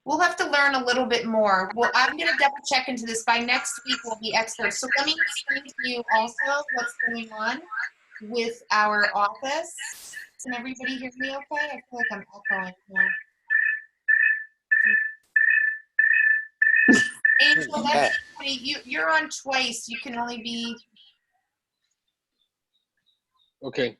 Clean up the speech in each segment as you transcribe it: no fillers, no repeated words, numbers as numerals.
We'll have to learn a little bit more. Well, I'm going to double check into this. By next week, we'll be experts. So let me explain to you also what's going on with our office. Can everybody hear me okay? I feel like I'm echoing here. Angel, that's you're on twice. You can only be... Okay.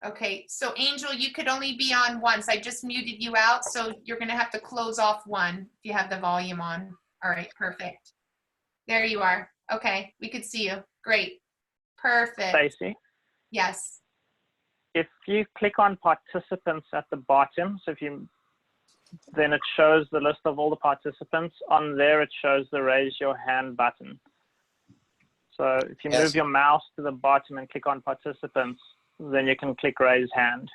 Okay, so Angel, you could only be on once. I just muted you out, so you're going to have to close off one if you have the volume on. All right, perfect. There you are. Okay, we could see you. Great. Perfect. Stacey? Yes. If you click on participants at the bottom, so then it shows the list of all the participants. On there, it shows the raise your hand button. So if you move your mouse to the bottom and click on participants, then you can click raise hand.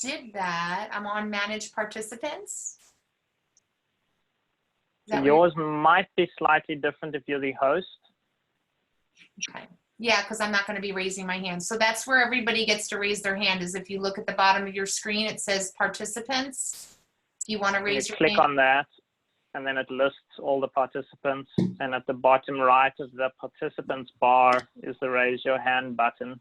Did that. I'm on manage participants. Yours might be slightly different if you're the host. Okay. Yeah, because I'm not going to be raising my hand. So that's where everybody gets to raise their hand, is if you look at the bottom of your screen, it says participants. You want to raise your hand. Click on that, and then it lists all the participants. And at the bottom right of the participants bar is the raise your hand button.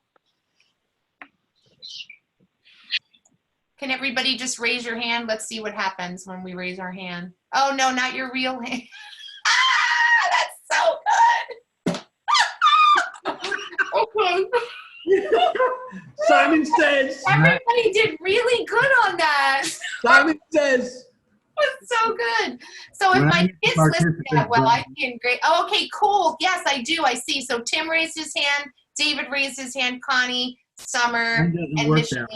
Can everybody just raise your hand? Let's see what happens when we raise our hand. Oh, no, not your real hand. That's so good. Okay. Simon says. Everybody did really good on that. Simon says. That's so good. So if my kids listen to that, well, I'd be in great. Oh, okay, cool. Yes, I do. I see. So Tim raised his hand. David raised his hand. Connie, Summer, and Michigan.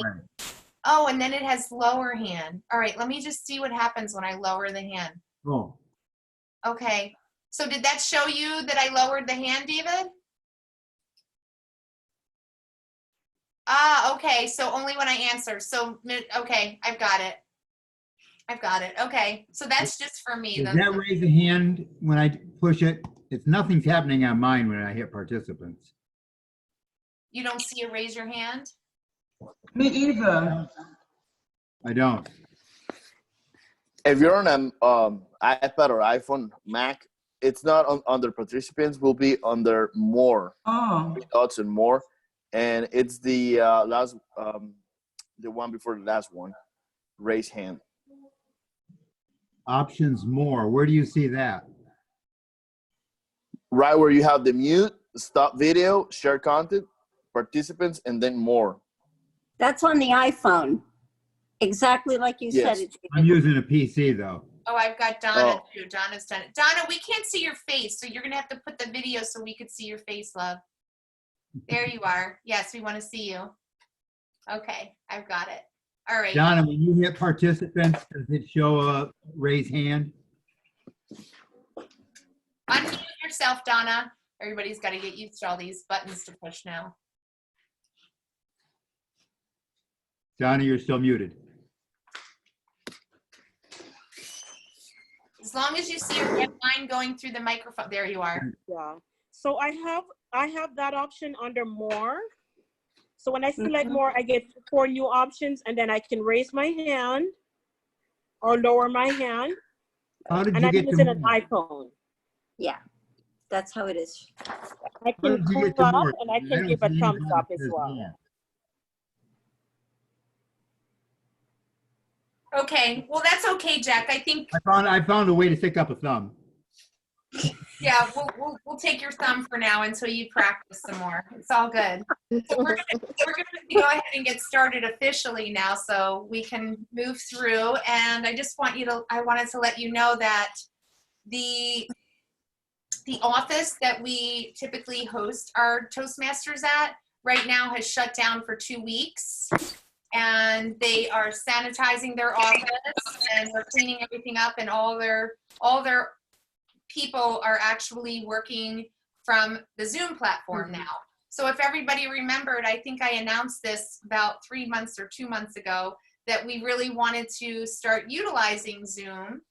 Oh, and then it has lower hand. All right, let me just see what happens when I lower the hand. Oh. Okay. So did that show you that I lowered the hand, David? Ah, okay. So only when I answer. So, okay, I've got it. I've got it. Okay. So that's just for me. Does that raise a hand when I push it? It's nothing's happening on mine when I hit participants. You don't see a raise your hand? Me either. I don't. If you're on an iPad or iPhone, Mac, it's not under participants. Will be under more. Oh. 3 dots and more, and it's the last, the one before the last one. Raise hand. Options more. Where do you see that? Right where you have the mute, stop video, share content, participants, and then more. That's on the iPhone. Exactly like you said it. I'm using a PC though. Oh, I've got Donna too. Donna's done it. Donna, we can't see your face, so you're going to have to put the video so we could see your face, love. There you are. Yes, we want to see you. Okay, I've got it. All right. Donna, when you hit participants, does it show a raise hand? Unmute yourself, Donna. Everybody's got to get used to all these buttons to push now. Donna, you're still muted. As long as you see a red line going through the microphone, there you are. Yeah. So I have that option under more. So when I select more, I get 4 new options, and then I can raise my hand or lower my hand. How did and you I get use to it an iPhone. Yeah, that's how it is. I can pull up and I can give a thumbs up as well. Okay, well that's okay, Jack. I think I found a way to stick up a thumb. Yeah, we'll take your thumb for now until you practice some more. It's all good. So we're gonna go ahead and get started officially now, so we can move through. And I wanted to let you know that the office that we typically host our Toastmasters at right now has shut down for 2 weeks. And they are sanitizing their office and we're cleaning everything up, and all their people are actually working from the Zoom platform now. So if everybody remembered, I think I announced this about 3 months or 2 months ago, that we really wanted to start utilizing Zoom.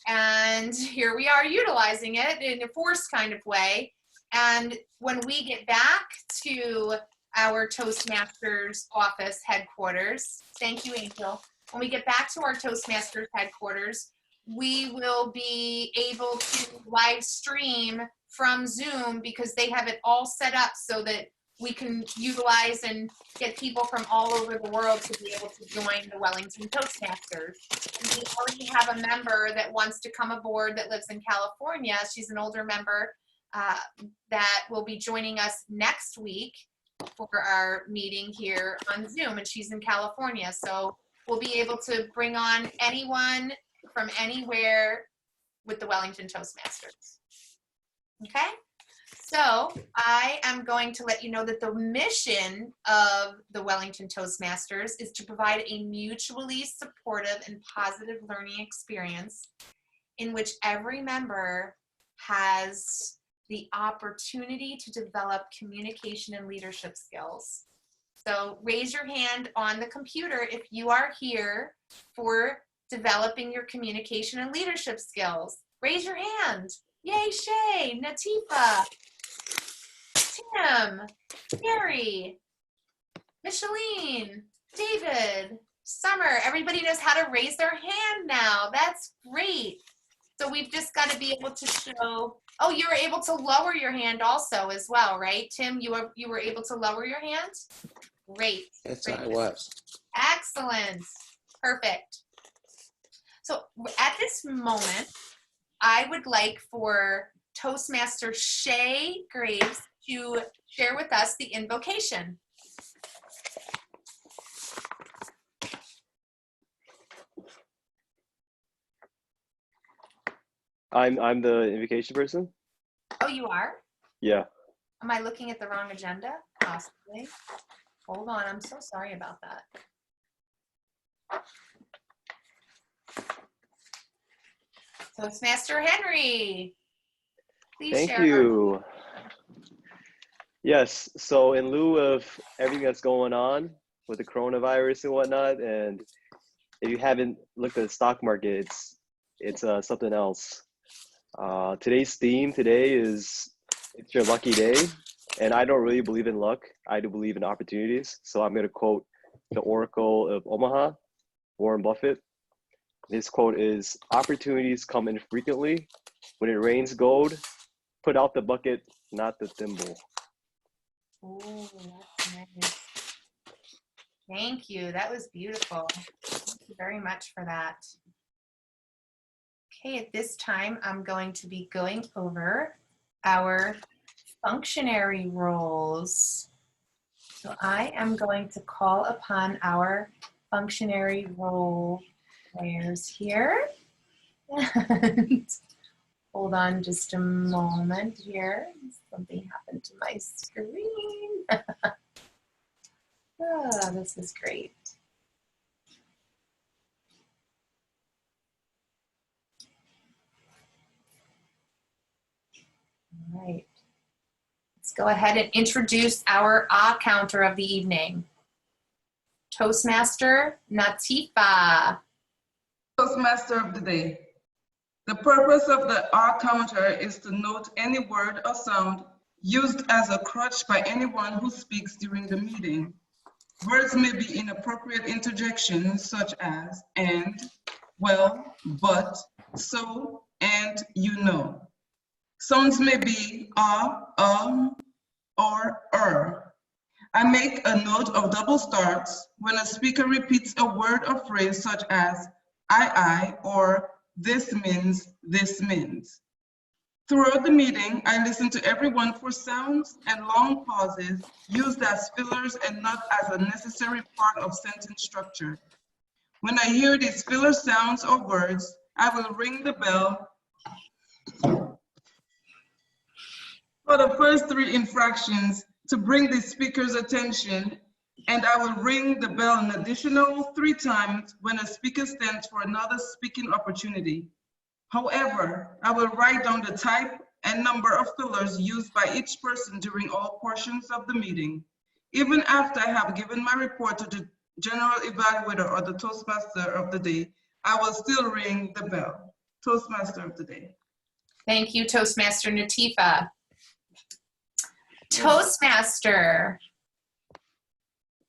And here we are utilizing it in a forced kind of way. And when we get back to our Toastmasters office headquarters, thank you, Angel. When we get back to our Toastmasters headquarters, we will be able to live stream from Zoom because they have it all set up so that we can utilize and get people from all over the world to be able to join the Wellington Toastmasters. And we already have a member that wants to come aboard that lives in California. She's an older member that will be joining us next week for our meeting here on Zoom, and she's in California. So we'll be able to bring on anyone from anywhere with the Wellington Toastmasters. Okay? So I am going to let you know that the mission of the Wellington Toastmasters is to provide a mutually supportive and positive learning experience in which every member has the opportunity to develop communication and leadership skills. So raise your hand on the computer if you are here for developing your communication and leadership skills. Raise your hand. Yay, Shay, Natifa, Tim, Gary, Micheline, David, Summer. Everybody knows how to raise their hand now. That's great. So we've just got to be able to show, oh, you were able to lower your hand also as well, right? Tim, you were able to lower your hand? Great. Yes, Great. I was. Excellent. Perfect. So at this moment, I would like for Toastmaster Shay Graves to share with us the invocation. I'm the invocation person. Oh, you are? Yeah. Am I looking at the wrong agenda? Possibly. Hold on, I'm so sorry about that. Toastmaster Henry, please Thank share. you. Yes, so in lieu of everything that's going on with the coronavirus and whatnot, and if you haven't looked at the stock market, it's something else. Today's theme today is it's your lucky day, and I don't really believe in luck. I do believe in opportunities. So I'm going to quote the Oracle of Omaha, Warren Buffett. His quote is, "Opportunities come infrequently. When it rains gold, put out the bucket, not the thimble." Oh, that's nice. Thank you. That was beautiful. Thank you very much for that. Okay, at this time, I'm going to be going over our functionary roles. So I am going to call upon our functionary role players here. And hold on just a moment here. Something happened to my screen. Oh, this is great. All right. Let's go ahead and introduce our counter of the evening. Toastmaster Natifa. Toastmaster of the day. The purpose of the R counter is to note any word or sound used as a crutch by anyone who speaks during the meeting. Words may be inappropriate interjections such as and, well, but, so, and, you know. Sounds may be or. I make a note of double starts when a speaker repeats a word or phrase such as I, or this means, this means. Throughout the meeting, I listen to everyone for sounds and long pauses used as fillers and not as a necessary part of sentence structure. When I hear these filler sounds or words, I will ring the bell for the first 3 infractions to bring the speaker's attention, and I will ring the bell an additional 3 times when a speaker stands for another speaking opportunity. However, I will write down the type and number of fillers used by each person during all portions of the meeting. Even after I have given my report general evaluator, or the Toastmaster of the day, I will still ring the bell. Toastmaster of the day. Thank you, Toastmaster Natifa. Toastmaster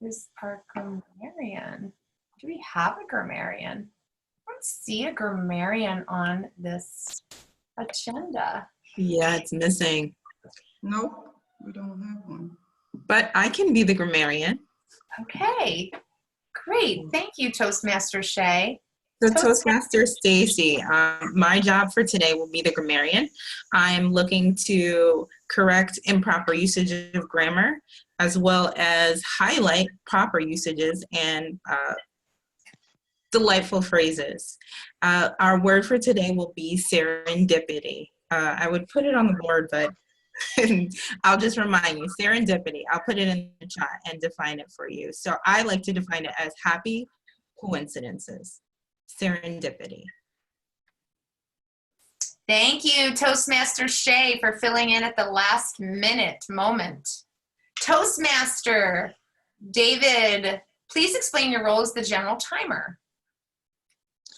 is our grammarian. Do we have a grammarian? I don't see a grammarian on this agenda. Yeah, it's missing. Nope, we don't have one. But I can be the grammarian. Okay, great. Thank you, Toastmaster Shay. So Toastmaster Stacy, my job for today will be the grammarian. I'm looking to correct improper usage of grammar, as well as highlight proper usages and delightful phrases. Our word for today will be serendipity. I would put it on the board, but I'll just remind you, serendipity. I'll put it in the chat and define it for you. So I like to define it as happy coincidences. Serendipity. Thank you, Toastmaster Shay, for filling in at the last moment. Toastmaster David, please explain your role as the general timer.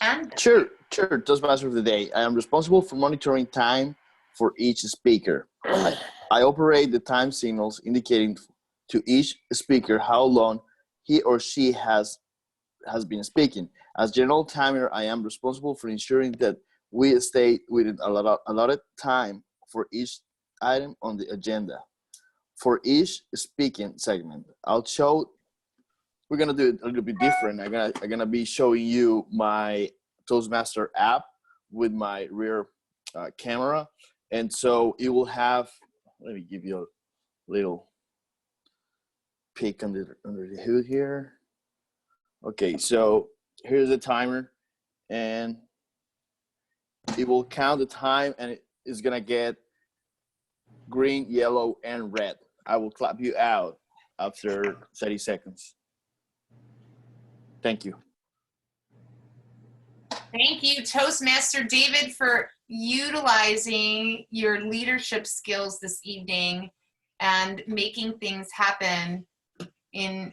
And Sure. Toastmaster of the day. I am responsible for monitoring time for each speaker. I operate the time signals indicating to each speaker how long he or she has been speaking. As general timer, I am responsible for ensuring that we stay within allotted time for each item on the agenda. For each speaking segment, we're gonna do it a little bit different. I'm gonna be showing you my Toastmaster app with my rear camera, and so it will have. Let me give you a little peek under the hood here. Okay, so here's the timer, and it will count the time, and it is gonna get green, yellow, and red. I will clap you out after 30 seconds. Thank you. thank you, Toastmaster David, for utilizing your leadership skills this evening and making things happen in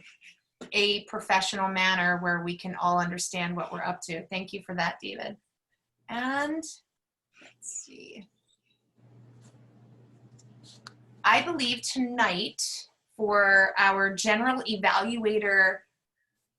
a professional manner where we can all understand what we're up to. Thank you for that, David. And let's see. I believe tonight for our general evaluator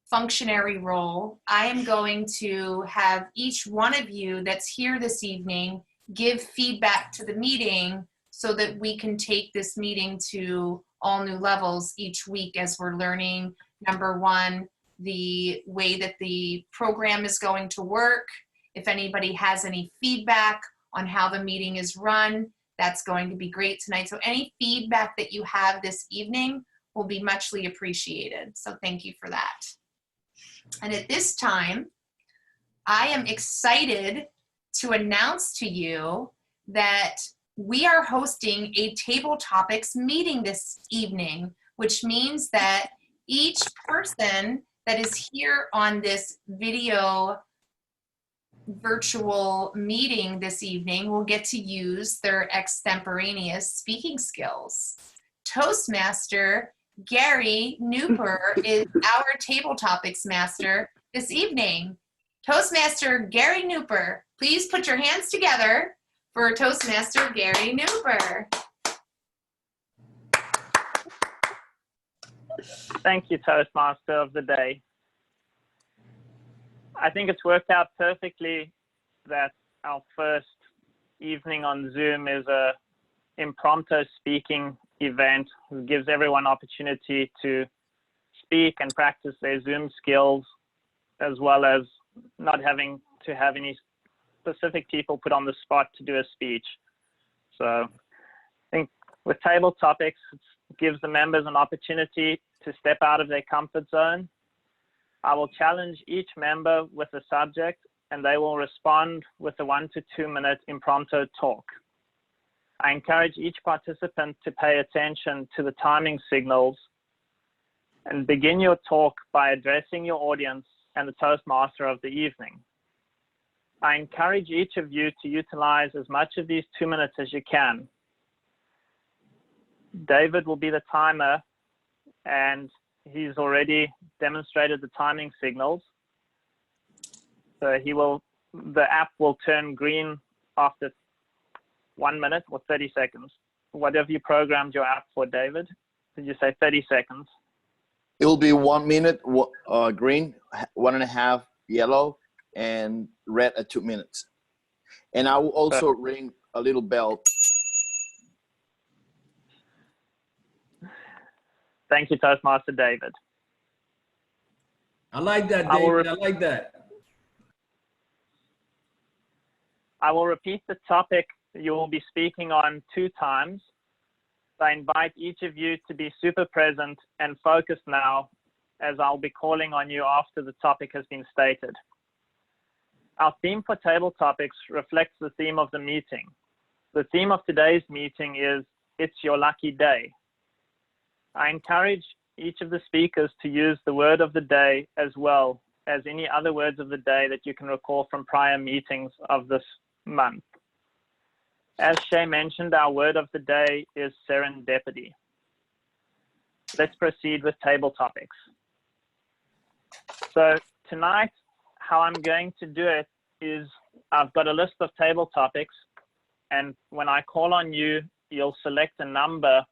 functionary role, I am going to have each one of you that's here this evening give feedback to the meeting so that we can take this meeting to all new levels each week as we're learning, number one, the way that the program is going to work. If anybody has any feedback on how the meeting is run, that's going to be great tonight. So any feedback that you have this evening will be muchly appreciated. So thank you for that. And at this time, I am excited to announce to you that we are hosting a table topics meeting this evening, which means that each person that is here on this video virtual meeting this evening will get to use their extemporaneous speaking skills. Toastmaster Gary Nooper is our table topics master this evening. Toastmaster Gary Nooper, please put your hands together for Toastmaster Gary Nooper. Thank you, Toastmaster of the day. I think it's worked out perfectly that our first evening on Zoom is a impromptu speaking event. It gives everyone opportunity to speak and practice their Zoom skills, as well as not having to have any specific people put on the spot to do a speech. So I think with table topics, it gives the members an opportunity to step out of their comfort zone. I will challenge each member with a subject, and they will respond with a 1 to 2 minute impromptu talk. I encourage each participant to pay attention to the timing signals and begin your talk by addressing your audience and the Toastmaster of the evening. I encourage each of you to utilize as much of these 2 minutes as you can. David will be the timer, and he's already demonstrated the timing signals. So the app will turn green after 1 minute or 30 seconds. Whatever you programmed your app for, David. Did you say 30 seconds? It will be 1 minute green, 1.5 yellow, and red at 2 minutes. And I will also ring a little bell. Thank you, Toastmaster David. I like that, David. I like that. I will repeat the topic you will be speaking on 2 times. I invite each of you to be super present and focused now, as I'll be calling on you after the topic has been stated. Our theme for table topics reflects the theme of the meeting. The theme of today's meeting is It's Your Lucky Day. I encourage each of the speakers to use the word of the day as well as any other words of the day that you can recall from prior meetings of this month. As Shay mentioned, our word of the day is serendipity. Let's proceed with table topics. So tonight, how I'm going to do it is I've got a list of table topics, and when I call on you, you'll select a number,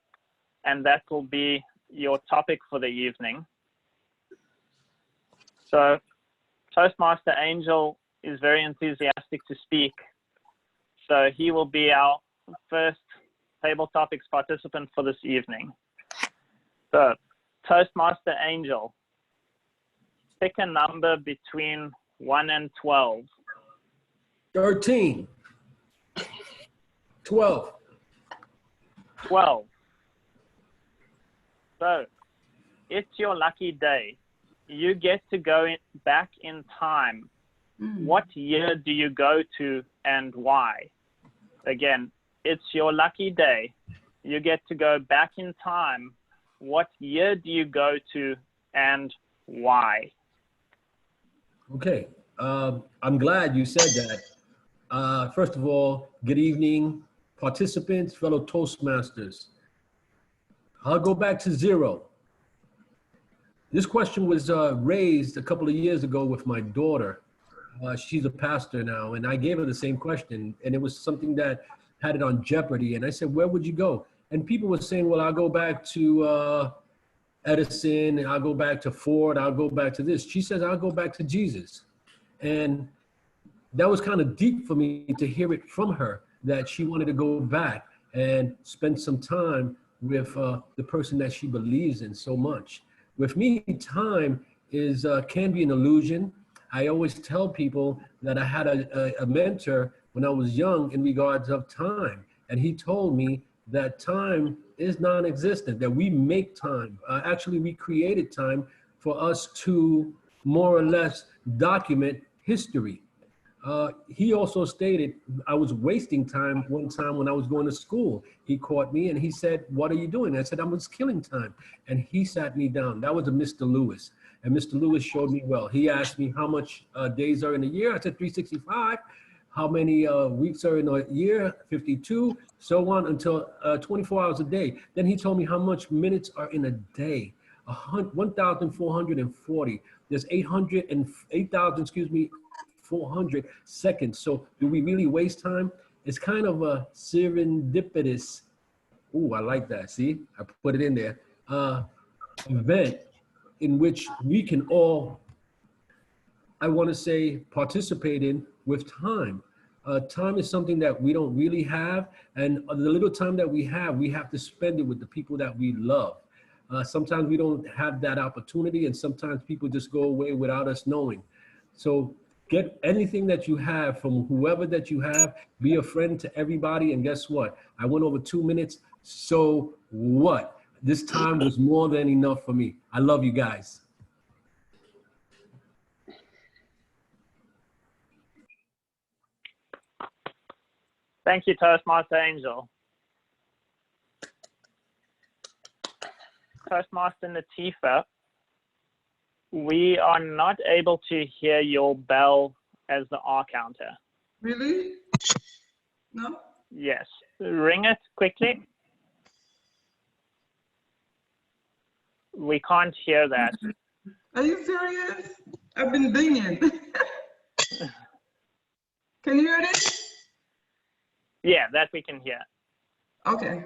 and that will be your topic for the evening. So Toastmaster Angel is very enthusiastic to speak. So he will be our first table topics participant for this evening. So Toastmaster Angel, pick a number between 1 and 12. 13. 12. 12. So it's your lucky day. You get to go back in time. What year do you go to and why? Again, it's your lucky day. You get to go back in time. What year do you go to and why? Okay. I'm glad you said that. First of all, good evening, participants, fellow Toastmasters. I'll go back to 0. This question was raised a couple of years ago with my daughter. She's a pastor now, and I gave her the same question, and it was something that had it on jeopardy. And I said, where would you go? And people were saying, well, I'll go back to Edison, and I'll go back to Ford, I'll go back to this. She says, I'll go back to Jesus. And that was kind of deep for me to hear it from her, that she wanted to go back and spend some time with the person that she believes in so much. With me, time is can be an illusion. I always tell people that I had a mentor when I was young in regards of time. And he told me that time is non-existent, that we make time. Actually, we created time for us to more or less document history. He also stated I was wasting time one time when I was going to school. He caught me and he said, what are you doing? I said, I was killing time. And he sat me down. That was a Mr. Lewis. And Mr. Lewis showed me well. He asked me how much days are in a year. I said 365. How many weeks are in a year? 52. So on until 24 hours a day. Then he told me how much minutes are in a day. 1,440. There's 400 seconds. So do we really waste time? It's kind of a serendipitous, ooh, I like that, see? I put it in there, event in which we can all, I wanna say, participate in with time. Time is something that we don't really have, and the little time that we have to spend it with the people that we love. Sometimes we don't have that opportunity, and sometimes people just go away without us knowing. So get anything that you have from whoever that you have, be a friend to everybody, and guess what? I went over 2 minutes, so what? This time was more than enough for me. I love you guys. Thank you, Toastmaster Angel. Toastmaster Natifa, we are not able to hear your bell as the R counter. Really? No? Yes. Ring it quickly. We can't hear that. Are you serious? I've been dinging. Can you hear it? Yeah, that we can hear. Okay.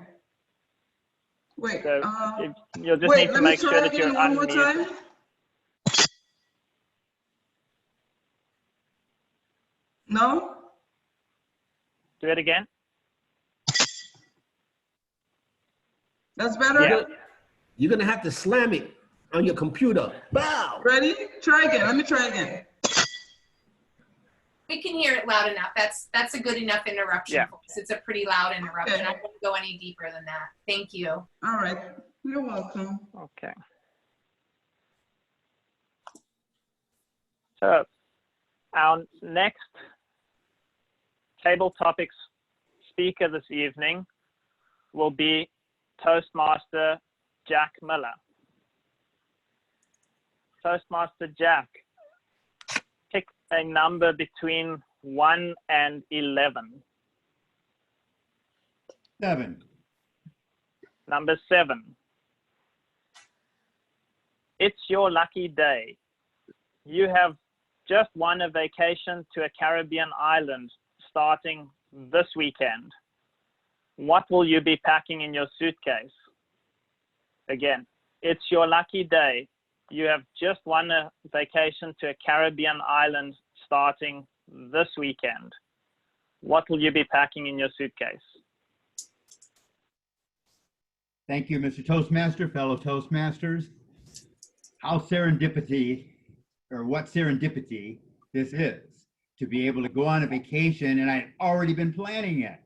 Wait. So you'll just Wait, need to let me make sure try that you're again one more unmuted. time. No? Do it again. That's better? Yeah. You're gonna have to slam it on your computer. Wow. Ready? Try again. Let me try again. We can hear it loud enough. That's a good enough interruption Yeah. for us. It's a pretty loud interruption. Okay. I won't go any deeper than that. Thank you. All right. You're welcome. Okay. So our next table topics speaker this evening will be Toastmaster Jack Miller. Toastmaster Jack, pick a number between 1 and 11. 7. Number 7. It's your lucky day. You have just won a vacation to a Caribbean island starting this weekend. What will you be packing in your suitcase? Again, it's your lucky day. You have just won a vacation to a Caribbean island starting this weekend. What will you be packing in your suitcase? Thank you, Mr. Toastmaster, fellow Toastmasters. How serendipity, or what serendipity this is, to be able to go on a vacation, and I'd already been planning it.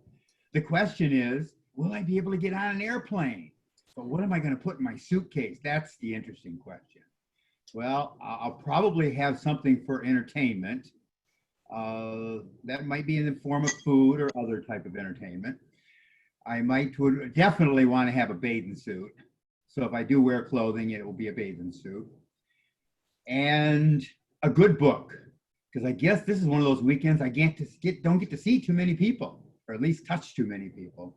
The question is, will I be able to get on an airplane? But what am I going to put in my suitcase? That's the interesting question. Well, I'll probably have something for entertainment. That might be in the form of food or other type of entertainment. I would definitely want to have a bathing suit. So if I do wear clothing, it will be a bathing suit. And a good book, because I guess this is one of those weekends I don't get to see too many people, or at least touch too many people.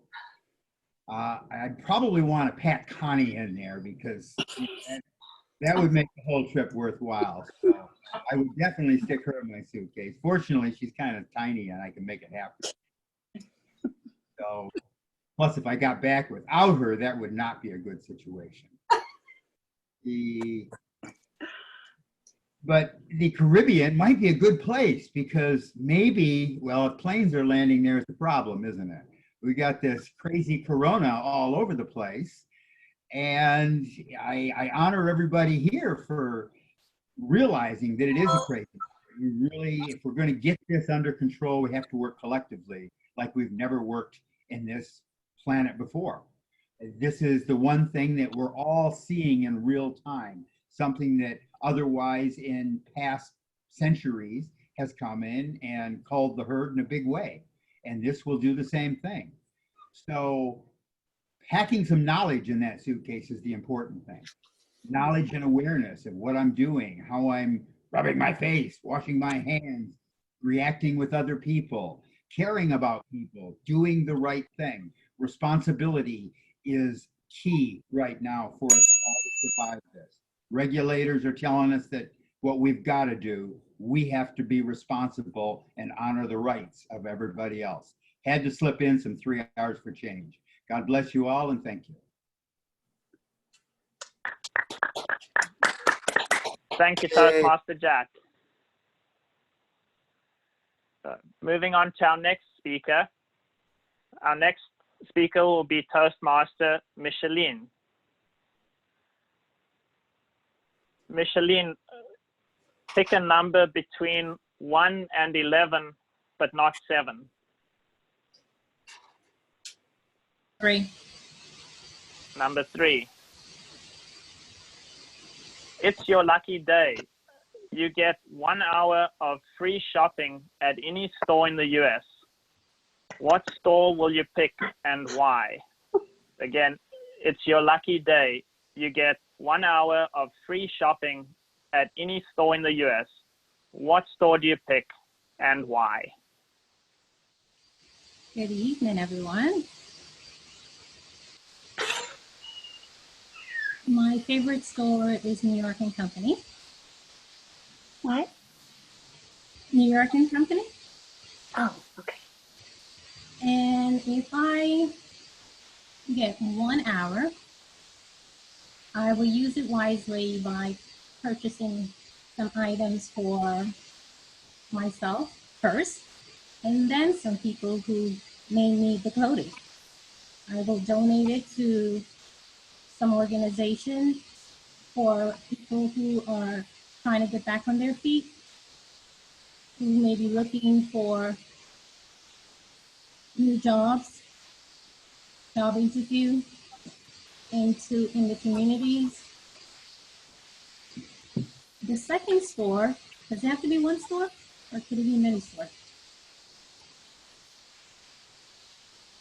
I'd probably want to pat Connie in there, because that would make the whole trip worthwhile. So I would definitely stick her in my suitcase. Fortunately, she's kind of tiny and I can make it happen. So, plus if I got back without her, that would not be a good situation. But the Caribbean might be a good place, because maybe, well, if planes are landing there, it's a problem, isn't it? We got this crazy corona all over the place. And I honor everybody here for realizing that it is a crazy. If we're going to get this under control, we have to work collectively like we've never worked in this planet before. This is the one thing that we're all seeing in real time, something that otherwise in past centuries has come in and culled the herd in a big way. And this will do the same thing. So packing some knowledge in that suitcase is the important thing. Knowledge and awareness of what I'm doing, how I'm rubbing my face, washing my hands, reacting with other people, caring about people, doing the right thing. Responsibility is key right now for us all to survive this. Regulators are telling us that what we've got to do, we have to be responsible and honor the rights of everybody else. Had to slip in some 3 hours for change. God bless you all, and thank you. Thank you, Toastmaster Jack. Moving on to our next speaker. Our next speaker will be Toastmaster Micheline. Micheline, pick a number between 1 and 11, but not 7. 3. Number 3. It's your lucky day. You get 1 hour of free shopping at any store in the US. What store will you pick and why? Again, it's your lucky day. You get 1 hour of free shopping at any store in the US. What store do you pick and why? Good evening, everyone. My favorite store is New York and Company. What? New York and Company. Oh, okay. And if I get 1 hour, I will use it wisely by purchasing some items for myself first, and then some people who may need the clothing. I will donate it to some organization for people who are trying to get back on their feet, who may be looking for new jobs, job interview in the communities. The second store, does it have to be one store or could it be many stores?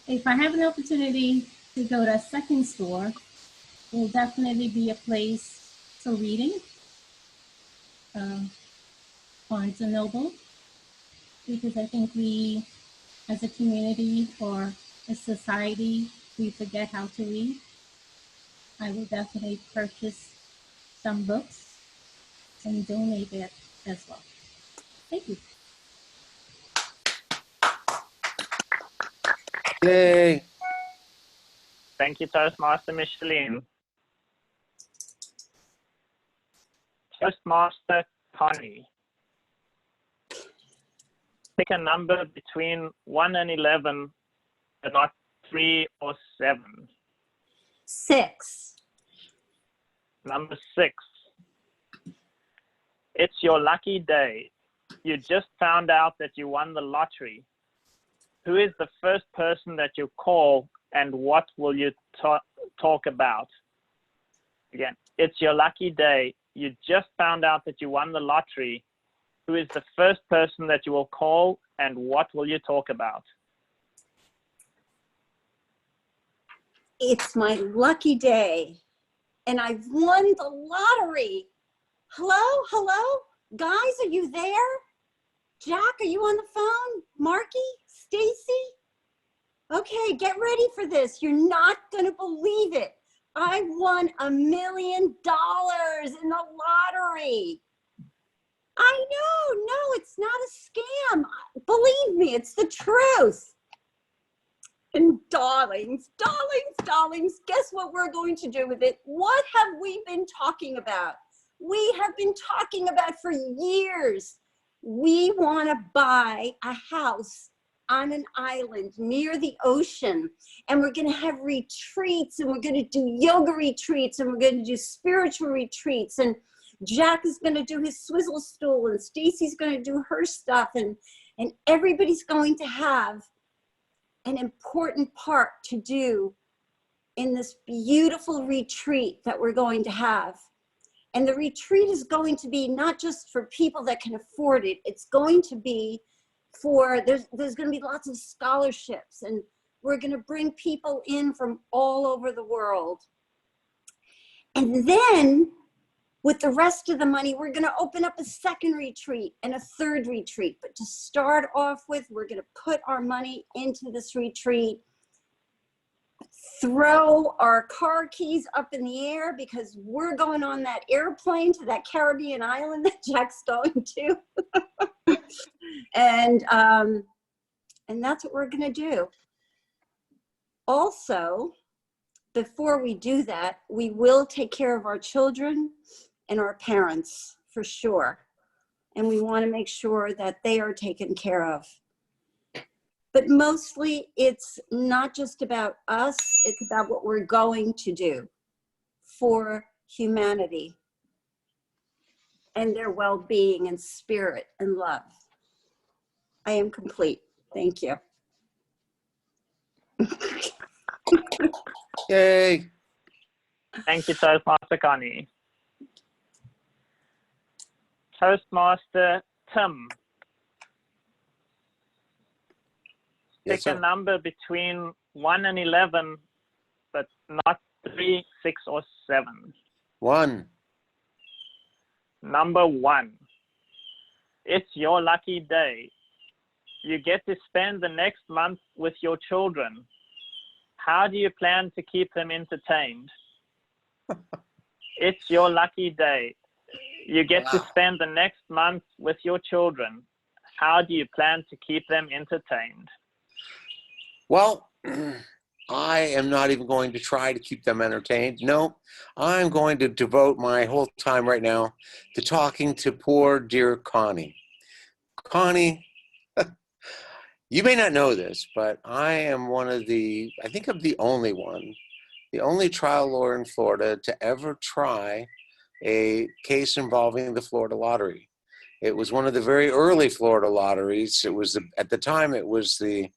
If I have an opportunity to go to a second store, it will definitely be a place for reading, Barnes and Noble, because I think we, as a community or a society, we forget how to read. I will definitely purchase some books and donate it as well. Thank you. Yay. Thank you, Toastmaster Micheline. Toastmaster Connie. Pick a number between 1 and 11, but not 3 or 7. 6. Number 6. It's your lucky day. You just found out that you won the lottery. Who is the first person that you call and what will you talk about? Again, it's your lucky day. You just found out that you won the lottery. Who is the first person that you will call and what will you talk about? It's my lucky day and I've won the lottery. Hello? Hello? Guys, are you there? Jack, are you on the phone? Marky? Stacy? Okay, get ready for this. You're not gonna believe it. I won $1 million in the lottery. I know, no, it's not a scam. Believe me, it's the truth. And darlings, guess what we're going to do with it? What have we been talking about? We have been talking about for years. We want to buy a house on an island near the ocean, and we're going to have retreats, and we're going to do yoga retreats, and we're going to do spiritual retreats, and Jack is going to do his swizzle stool, and Stacy's going to do her stuff, and everybody's going to have an important part to do in this beautiful retreat that we're going to have. And the retreat is going to be not just for people that can afford it, it's going to be for, there's going to be lots of scholarships, and we're going to bring people in from all over the world. And then with the rest of the money, we're going to open up a second retreat and a third retreat. But to start off with, we're going to put our money into this retreat, throw our car keys up in the air because we're going on that airplane to that Caribbean island that Jack's going to. And that's what we're going to do. Also, before we do that, we will take care of our children and our parents for sure. And we want to make sure that they are taken care of. But mostly it's not just about us, it's about what we're going to do for humanity and their well-being and spirit and love. I am complete. Thank you. Yay. Thank you, Toastmaster Connie. Toastmaster Tim. Yes, Pick a sir. number between 1 and 11, but not 3, 6, or 7. 1. Number 1. It's your lucky day. You get to spend the next month with your children. How do you plan to keep them entertained? It's your lucky day. You get to Wow. spend the next month with your children. How do you plan to keep them entertained? Well, I am not even going to try to keep them entertained. No, I'm going to devote my whole time right now to talking to poor dear Connie. Connie, you may not know this, but I am one of the, I think I'm the only one, the only trial lawyer in Florida to ever try a case involving the Florida lottery. It was one of the very early Florida lotteries. It was, at the time, it was the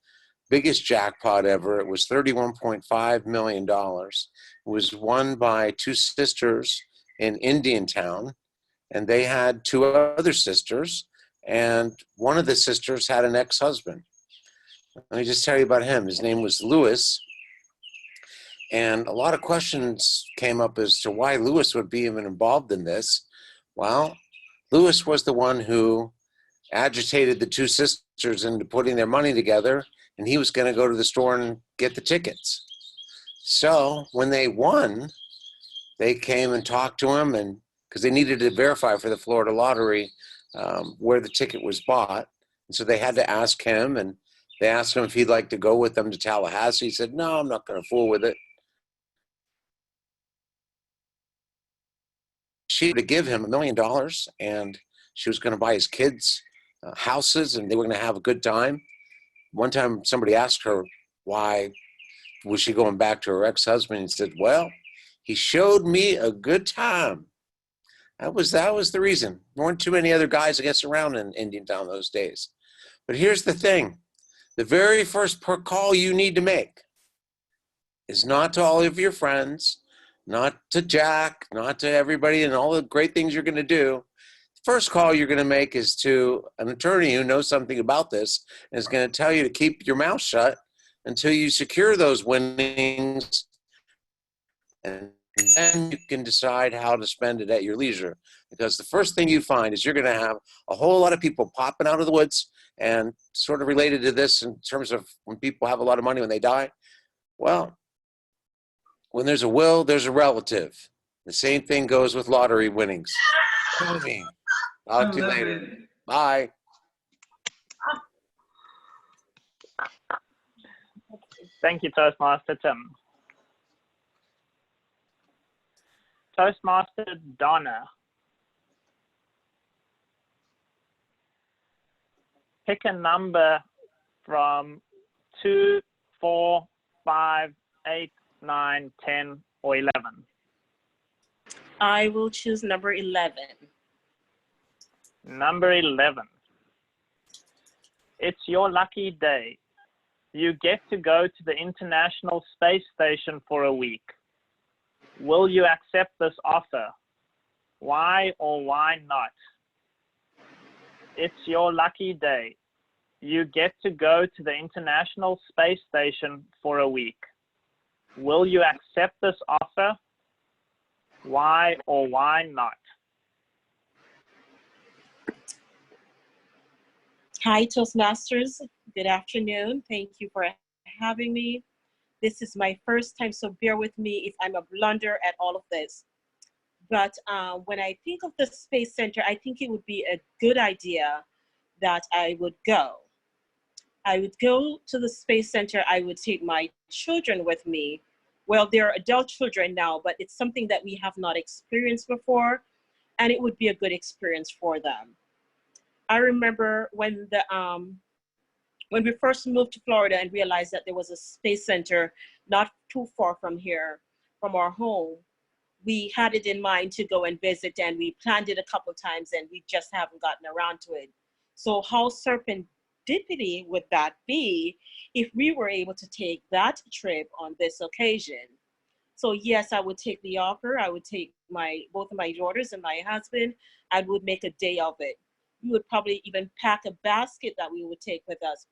biggest jackpot ever. It was $31.5 million. It was won by two sisters in Indiantown, and they had two other sisters, and one of the sisters had an ex-husband. Let me just tell you about him. His name was Lewis, and a lot of questions came up as to why Lewis would be even involved in this. Well, Lewis was the one who agitated the two sisters into putting their money together, and he was going to go to the store and get the tickets. So when they won, they came and talked to him, and because they needed to verify for the Florida lottery where the ticket was bought. And so they had to ask him, and they asked him if he'd like to go with them to Tallahassee. He said, no, I'm not going to fool with it. She to give him $1 million, and she was going to buy his kids houses, and they were going to have a good time. One time somebody asked her why was she going back to her ex-husband, and said, well, he showed me a good time. That was the reason. There weren't too many other guys, I guess, around in Indiantown those days. But here's the thing. The very first call you need to make is not to all of your friends, not to Jack, not to everybody and all the great things you're going to do. First call you're going to make is to an attorney who knows something about this and is going to tell you to keep your mouth shut until you secure those winnings, and then you can decide how to spend it at your leisure. Because the first thing you find is you're going to have a whole lot of people popping out of the woods, and sort of related to this in terms of when people have a lot of money when they die. Well, when there's a will, there's a relative. The same thing goes with lottery winnings. Moving. Talk to you later. Bye. Thank you, Toastmaster Tim. Toastmaster Donna. Pick a number from 2, 4, 5, 8, 9, 10, or 11. I will choose number 11. Number 11. It's your lucky day. You get to go to the International Space Station for a week. Will you accept this offer? Why or why not? It's your lucky day. You get to go to the International Space Station for a week. Will you accept this offer? Why or why not? Hi, Toastmasters. Good afternoon. Thank you for having me. This is my first time, so bear with me if I'm a blunder at all of this. But when I think of the Space Center, I think it would be a good idea that I would go. I would go to the Space Center. I would take my children with me. Well, they're adult children now, but it's something that we have not experienced before, and it would be a good experience for them. I remember when we first moved to Florida and realized that there was a Space Center not too far from here, from our home. We had it in mind to go and visit, and we planned it a couple of times, and we just haven't gotten around to it. So how serendipity would that be if we were able to take that trip on this occasion? So yes, I would take the offer. I would take both of my daughters and my husband. I would make a day of it. We would probably even pack a basket that we would take with us.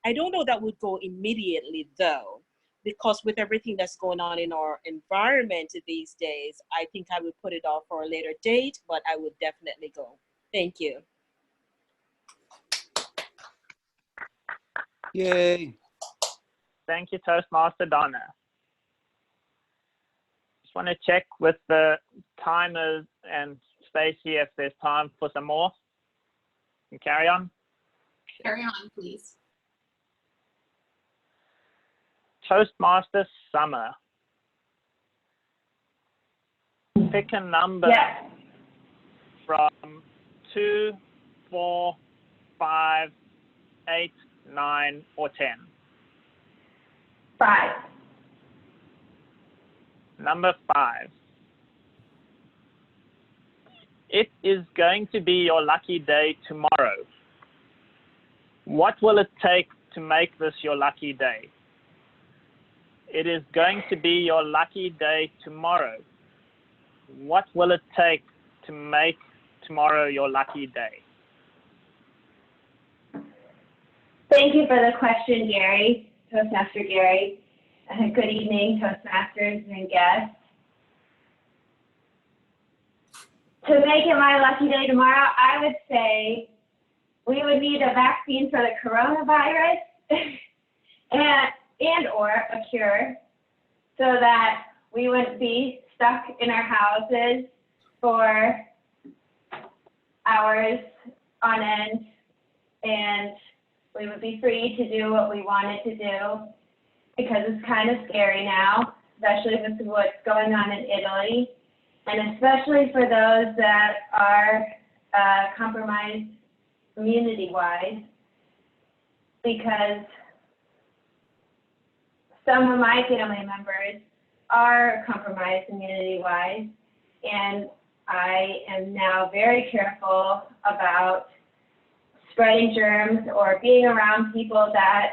I don't know that would go immediately though, because with everything that's going on in our environment these days, I think I would put it off for a later date, but I would definitely go. Thank you. Yay. Thank you, Toastmaster Donna. Just want to check with the timers and Stacy if there's time for some more. And carry on. Carry on, please. Toastmaster Summer. Pick a number from 2, 4, 5, 8, 9, or 10. 5. Number 5. It is going to be your lucky day tomorrow. What will it take to make this your lucky day? It is going to be your lucky day tomorrow. What will it take to make tomorrow your lucky day? Thank you for the question, Gary, Toastmaster Gary. Good evening, Toastmasters and guests. To make it my lucky day tomorrow, I would say we would need a vaccine for the coronavirus and or a cure so that we wouldn't be stuck in our houses for hours on end, and we would be free to do what we wanted to do, because it's kind of scary now, especially with what's going on in Italy, and especially for those that are compromised immunity-wise, because some of my family members are compromised immunity-wise, and I am now very careful about spreading germs or being around people that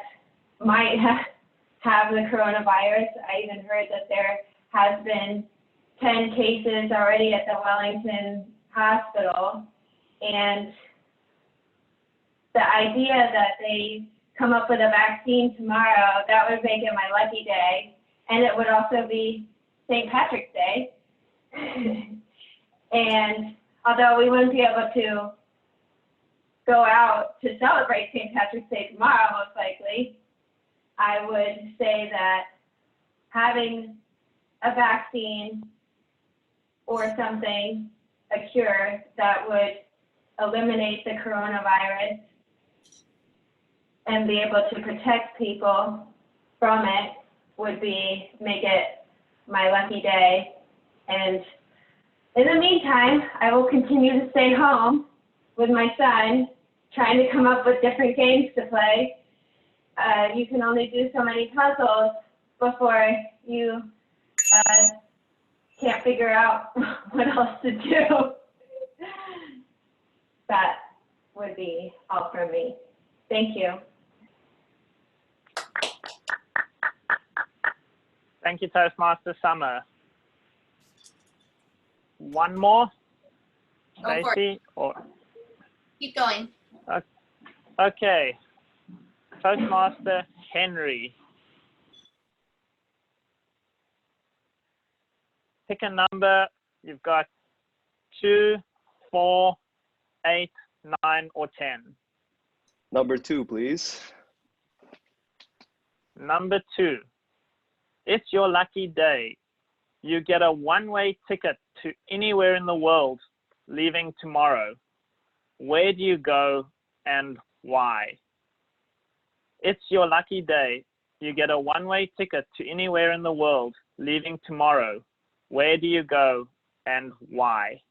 might have the coronavirus. I even heard that there has been 10 cases already at the Wellington Hospital, and the idea that they come up with a vaccine tomorrow, that would make it my lucky day. And it would also be St. Patrick's Day. And although we wouldn't be able to go out to celebrate St. Patrick's Day tomorrow, most likely, I would say that having a vaccine or something, a cure that would eliminate the coronavirus and be able to protect people from it would make it my lucky day. And in the meantime, I will continue to stay home with my son, trying to come up with different games to play. You can only do so many puzzles before you can't figure out what else to do. That would be all from me. Thank you. Thank you, Toastmaster Summer. One more, Go for it. Stacey? Or Keep going. okay, Toastmaster Henry. Pick a number. You've got 2, 4, 8, 9, or 10. Number 2, please. Number 2. It's your lucky day. You get a one-way ticket to anywhere in the world leaving tomorrow. Where do you go and why? It's your lucky day. You get a one-way ticket to anywhere in the world leaving tomorrow. Where do you go and why?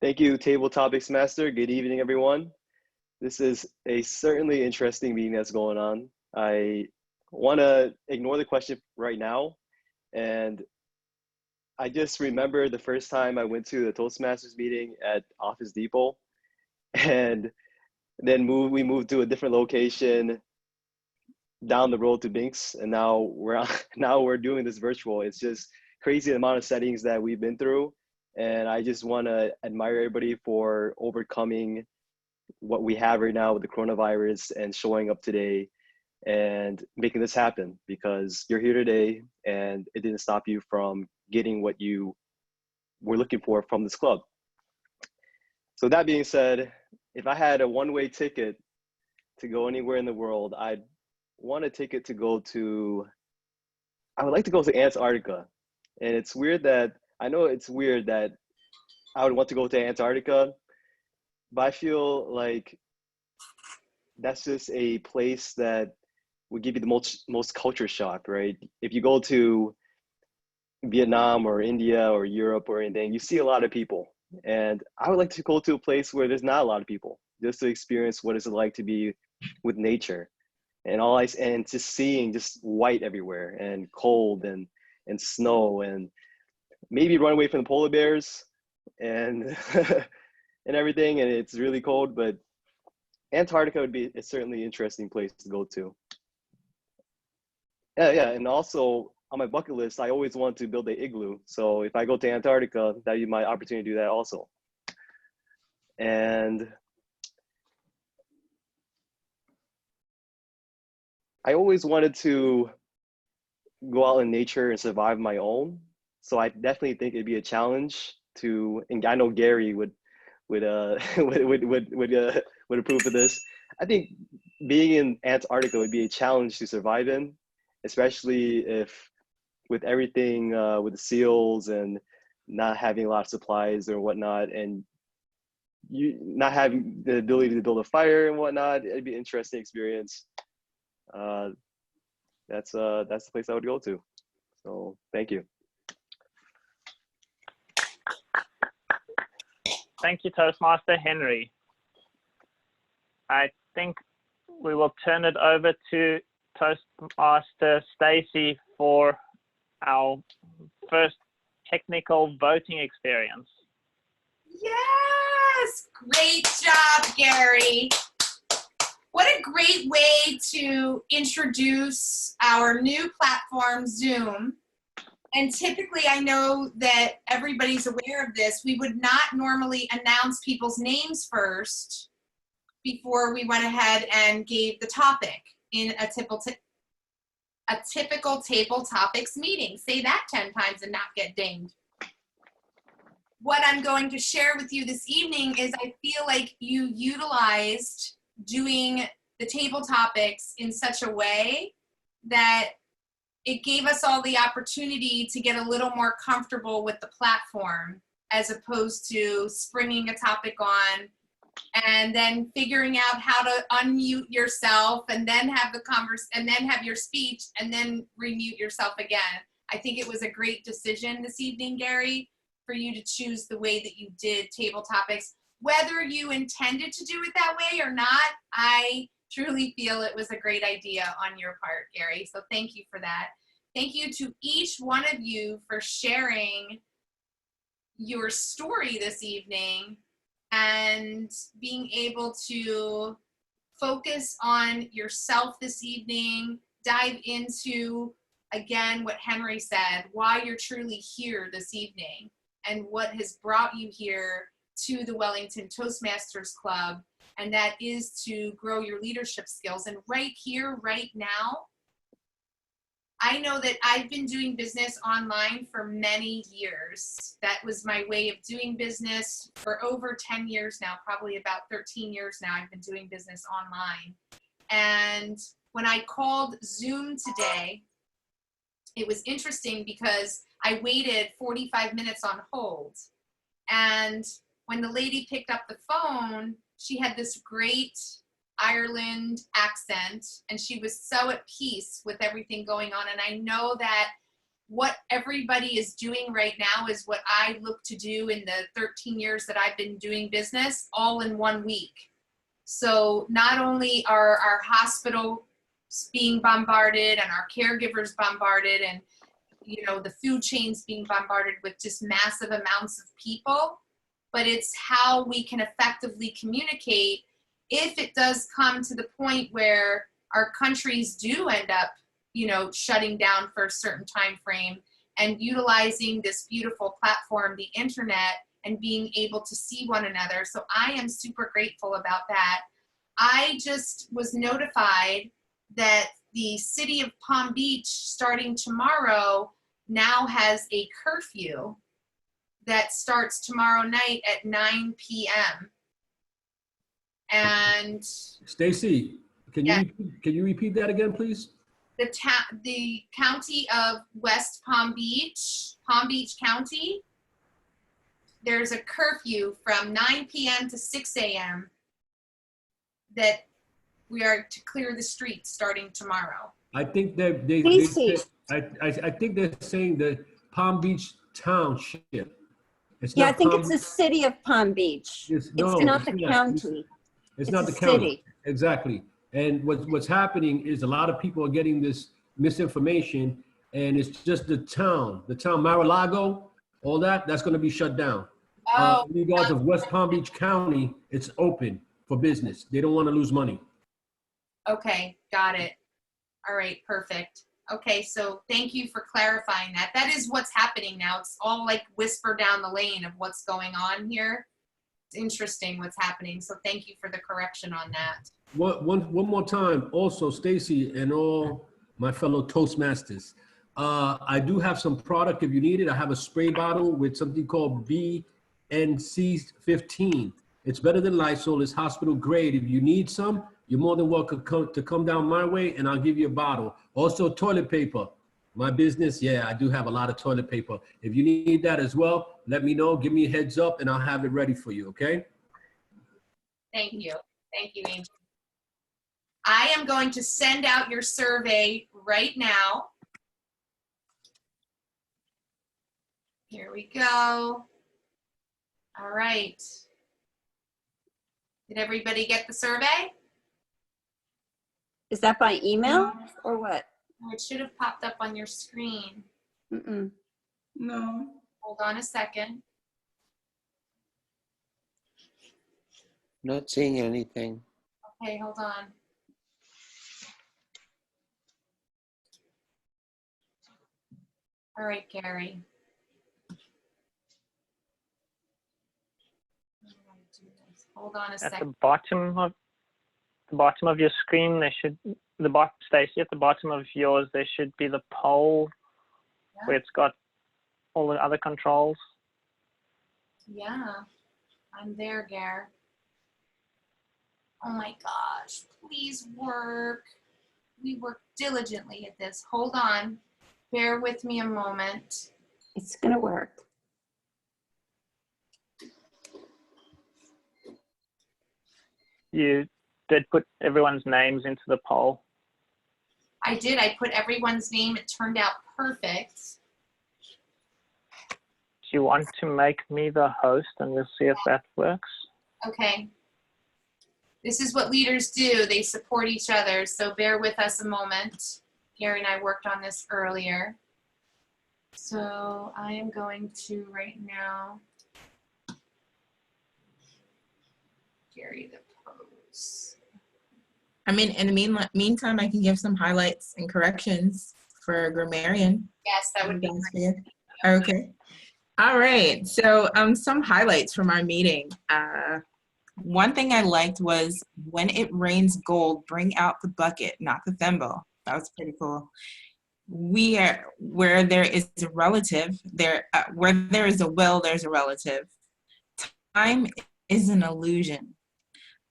Thank you, Table Topics Master. Good evening, everyone. This is a certainly interesting meeting that's going on. I want to ignore the question right now. And I just remember the first time I went to the Toastmasters meeting at Office Depot, and then we moved to a different location down the road to Binks, and now we're doing this virtual. It's just crazy the amount of settings that we've been through, and I just want to admire everybody for overcoming what we have right now with the coronavirus and showing up today and making this happen, because you're here today and it didn't stop you from getting what you were looking for from this club. So that being said, if I had a one-way ticket to go anywhere in the world, I'd want a ticket to go to I would like to go to Antarctica. And it's weird that, I know it's weird that I would want to go to Antarctica, but I feel like that's just a place that would give you the most culture shock, right? If you go to Vietnam or India or Europe or anything, you see a lot of people. And I would like to go to a place where there's not a lot of people, just to experience what it's like to be with nature. And just seeing just white everywhere and cold and snow, and maybe run away from the polar bears and and everything. And it's really cold, but Antarctica would be a certainly interesting place to go to. Yeah, and also on my bucket list, I always want to build an igloo. So if I go to Antarctica, that'd be my opportunity to do that also. And I always wanted to go out in nature and survive my own. So I definitely think it'd be a challenge to, and I know Gary would would approve of this. I think being in Antarctica would be a challenge to survive in, especially if with everything with the seals and not having a lot of supplies or whatnot, and you not having the ability to build a fire and whatnot. It'd be an interesting experience. That's the place I would go to. So thank you. Thank you, Toastmaster Henry. I think we will turn it over to Toastmaster Stacy for our first technical voting experience. Yes, great job, Gary. What a great way to introduce our new platform, Zoom. And typically, I know that everybody's aware of this. We would not normally announce people's names first before we went ahead and gave the topic in a typical table topics meeting. Say that 10 times and not get dinged. What I'm going to share with you this evening is I feel like you utilized doing the table topics in such a way that it gave us all the opportunity to get a little more comfortable with the platform, as opposed to springing a topic on and then figuring out how to unmute yourself and then have the and then have your speech and then remute yourself again. I think it was a great decision this evening, Gary, for you to choose the way that you did table topics. Whether you intended to do it that way or not, I truly feel it was a great idea on your part, Gary. So thank you for that. Thank you to each one of you for sharing your story this evening and being able to focus on yourself this evening, dive into, again, what Henry said, why you're truly here this evening and what has brought you here to the Wellington Toastmasters Club, and that is to grow your leadership skills. And right here, right now, I know that I've been doing business online for many years. That was my way of doing business for over 10 years now, probably about 13 years now I've been doing business online. And when I called Zoom today, it was interesting because I waited 45 minutes on hold. And when the lady picked up the phone, she had this great Ireland accent, and she was so at peace with everything going on. And I know that what everybody is doing right now is what I look to do in the 13 years that I've been doing business, all in 1 week. So not only are our hospitals being bombarded and our caregivers bombarded, and you know, the food chains being bombarded with just massive amounts of people, but it's how we can effectively communicate if it does come to the point where our countries do end up, you know, shutting down for a certain time frame, and utilizing this beautiful platform, the internet, and being able to see one another. So I am super grateful about that. I just was notified that the city of Palm Beach, starting tomorrow, now has a curfew that starts tomorrow night at 9 p.m. And Stacy, can you repeat that again, please? the county of West Palm Beach County, there's a curfew from 9 p.m. to 6 a.m. that we are to clear the streets starting tomorrow. I think they I think they're saying the Palm Beach Township. It's Yeah, I not think Palm, it's the city of Palm Beach. It's, It's no, not it's the not. county. It's It's not a the county. city. Exactly. And what's happening is a lot of people are getting this misinformation, and it's just the town Mar-a-Lago, all that's going to be shut down. Oh, In regards of West Palm Beach County, it's open for business. They don't want to lose money. okay, got it. All right, perfect. Okay, so thank you for clarifying that. That is what's happening now. It's all like whisper down the lane of what's going on here. It's interesting what's happening. So thank you for the correction on that. One more time. Also, Stacy and all my fellow Toastmasters, I do have some product if you need it. I have a spray bottle with something called BNC 15. It's better than Lysol. It's hospital grade. If you need some, you're more than welcome to come down my way, and I'll give you a bottle. Also, toilet paper. My business, yeah, I do have a lot of toilet paper. If you need that as well, let me know. Give me a heads up, and I'll have it ready for you, okay? Thank you. Thank you, Angel. I am going to send out your survey right now. Here we go. All right. Did everybody get the survey? Is that by email or what? Oh, it should have popped up on your screen. Mm-mm. No. Hold on a second. Not seeing anything. Okay, hold on. All right, Gary. Hold on a At second. the bottom of your screen, Stacy, at the bottom of yours, there should be the poll where it's got all the other controls. Yeah, I'm there, Gare. Oh my gosh, please work. We work diligently at this. Hold on. Bear with me a moment. It's gonna work. You did put everyone's names into the poll. I did. I put everyone's name. It turned out perfect. Do you want to make me the host and we'll see if that works? Okay. This is what leaders do. They support each other. So bear with us a moment. Gary and I worked on this earlier. So I am going to right now. Gary the pose. I mean, in the meantime, I can give some highlights and corrections for grammarian. Yes, that would be great. Okay. All right. So some highlights from our meeting. One thing I liked was when it rains gold, bring out the bucket, not the thimble. That was pretty cool. Where there is a relative, where there is a will, there's a relative. Time is an illusion.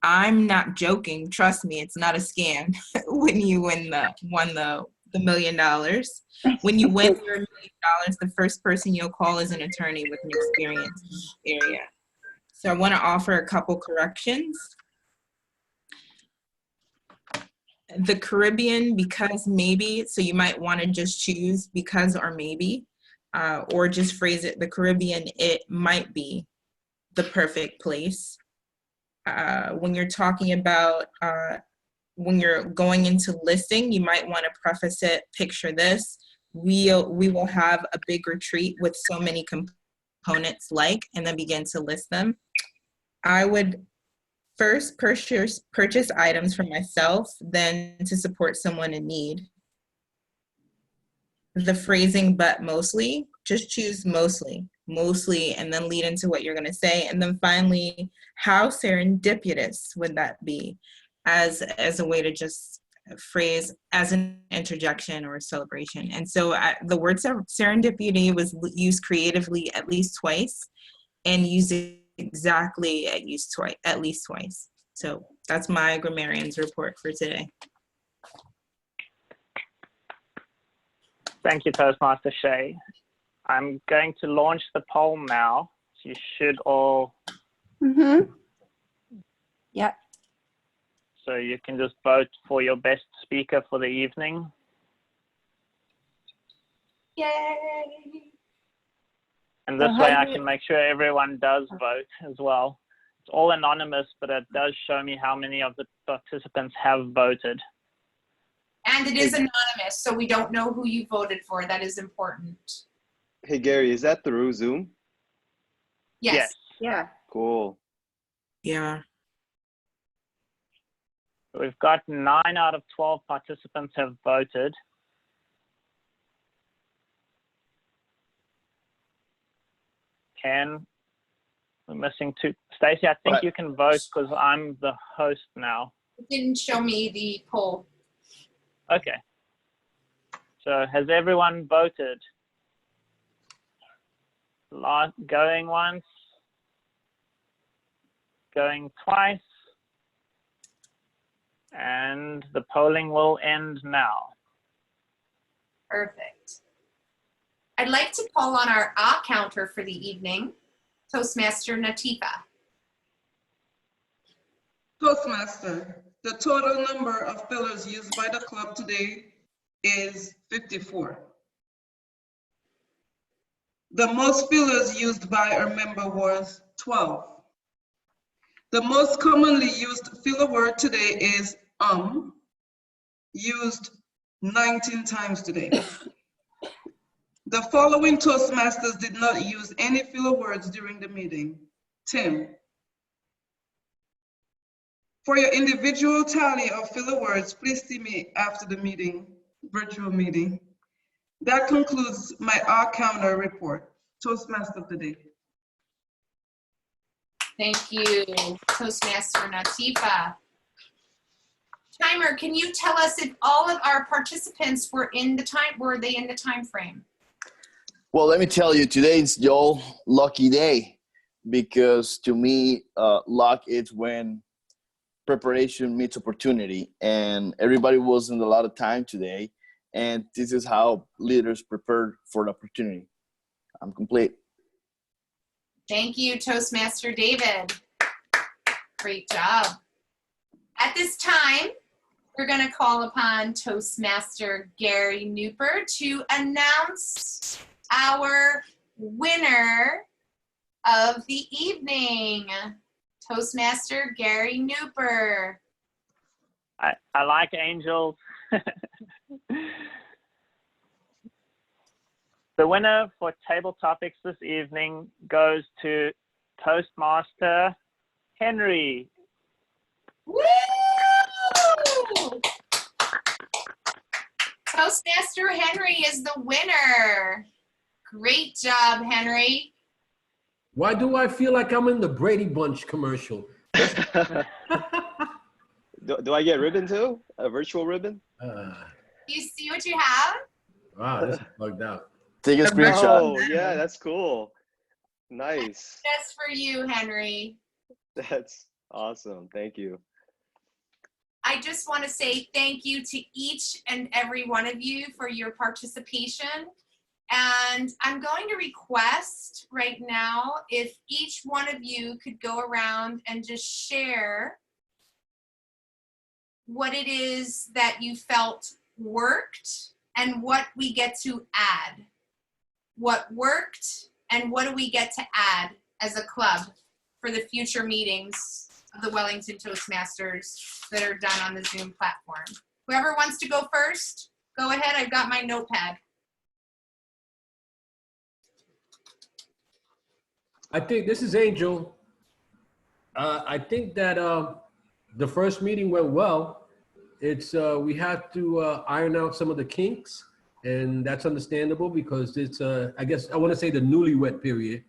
I'm not joking. Trust me, it's not a scam. When you won the $1 million. When you win your $1 million, the first person you'll call is an attorney with an experience in the area. So I want to offer a couple corrections. The Caribbean, because maybe, so you might want to just choose because or maybe, or just phrase it, the Caribbean, it might be the perfect place. When you're talking about, when you're going into listing, you might want to preface it, picture this, we will have a big retreat with so many components and then begin to list them. I would first purchase items for myself, then to support someone in need. The phrasing, but mostly, just choose mostly, and then lead into what you're gonna say. And then finally, how serendipitous would that be as a way to just phrase as an interjection or a celebration. And so the word serendipity was used creatively at least twice and used exactly at least twice. So that's my grammarian's report for today. Thank you, Toastmaster Shay. I'm going to launch the poll now. So you should all. Yep. So you can just vote for your best speaker for the evening. Yay! And this way I can make sure everyone does vote as well. It's all anonymous, but it does show me how many of the participants have voted. And it is anonymous, so we don't know who you voted for. That is important. Hey, Gary, is that through Zoom? Yes. Yeah. Cool. Yeah. We've got 9 out of 12 participants have voted. Ken, we're missing 2. Stacey, I think you can vote because I'm the host now. It didn't show me the poll. Okay. So has everyone voted? Going once, going twice, and the polling will end now. Perfect. I'd like to call on our counter for the evening, Toastmaster Natifa. Toastmaster, the total number of fillers used by the club today is 54. The most fillers used by a member was 12. The most commonly used filler word today is used 19 times today. The following Toastmasters did not use any filler words during the meeting. Tim. For your individual tally of filler words, please see me after the meeting, virtual meeting. That concludes my counter report. Toastmaster of the day. Thank you, Toastmaster Natifa. Timer, can you tell us if all of our participants were in the time frame? Well, let me tell you, today is your lucky day, because to me, luck is when preparation meets opportunity, and everybody wasn't a lot of time today, and this is how leaders prepare for the opportunity. I'm complete. Thank you, Toastmaster David. Great job. At this time, we're going to call upon Toastmaster Gary Newper to announce our winner of the evening. Toastmaster Gary Newper. I like angels. The winner for table topics this evening goes to Toastmaster Henry. Woo! Toastmaster Henry is the winner. Great job, Henry. Why do I feel like I'm in the Brady Bunch commercial? Do I get ribbon too? A virtual ribbon? You see what you have? Wow, this is bugged out. Take a screenshot. Oh, yeah, that's cool. Nice. Just for you, Henry. That's awesome. Thank you. I just want to say thank you to each and every one of you for your participation. And I'm going to request right now if each one of you could go around and just share what it is that you felt worked and what we get to add. What worked and what do we get to add as a club for the future meetings of the Wellington Toastmasters that are done on the Zoom platform. Whoever wants to go first, go ahead. I've got my notepad. I think this is Angel. I think that the first meeting went well. It's we have to iron out some of the kinks, and that's understandable because it's I guess I want to say the newlywed period.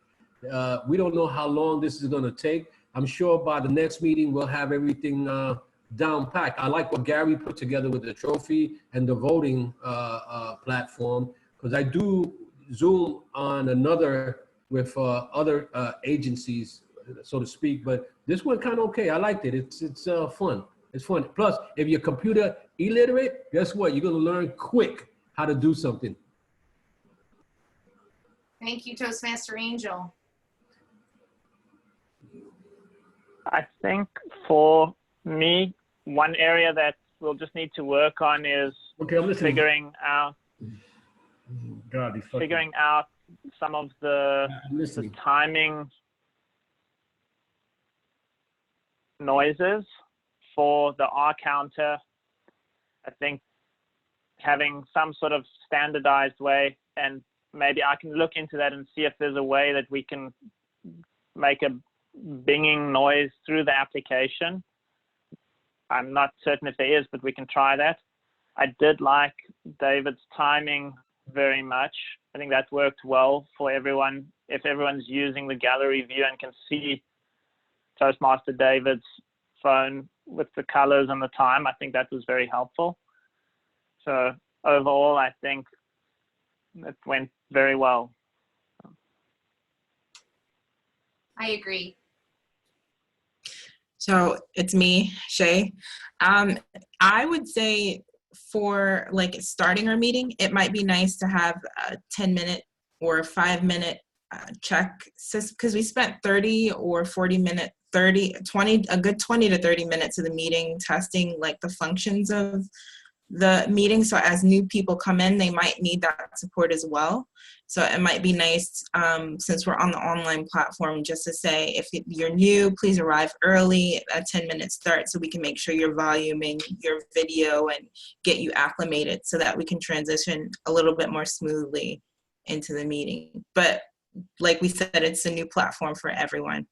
We don't know how long this is going to take. I'm sure by the next meeting we'll have everything down packed. I like what Gary put together with the trophy and the voting platform, because I do Zoom on another with other agencies, so to speak. But this one kind of okay. I liked it. It's fun. It's fun. Plus, if you're computer illiterate, guess what? You're gonna learn quick how to do something. Thank you, Toastmaster Angel. I think for me, one area that we'll just need to work on is figuring out some of the timing noises for the R counter. I think having some sort of standardized way, and maybe I can look into that and see if there's a way that we can make a binging noise through the application. I'm not certain if there is, but we can try that. I did like David's timing very much. I think that worked well for everyone. If everyone's using the gallery view and can see Toastmaster David's phone with the colors and the time, I think that was very helpful. So overall, I think it went very well. I agree. So it's me, Shay. I would say for like starting our meeting, it might be nice to have a 10-minute or a 5-minute check, because we spent 30 or 40 minutes, a good 20 to 30 minutes of the meeting testing like the functions of the meeting. So as new people come in, they might need that support as well. So it might be nice, since we're on the online platform, just to say, if you're new, please arrive early, a 10-minute start, so we can make sure you're voluming your video and get you acclimated so that we can transition a little bit more smoothly into the meeting. But like we said, it's a new platform for everyone.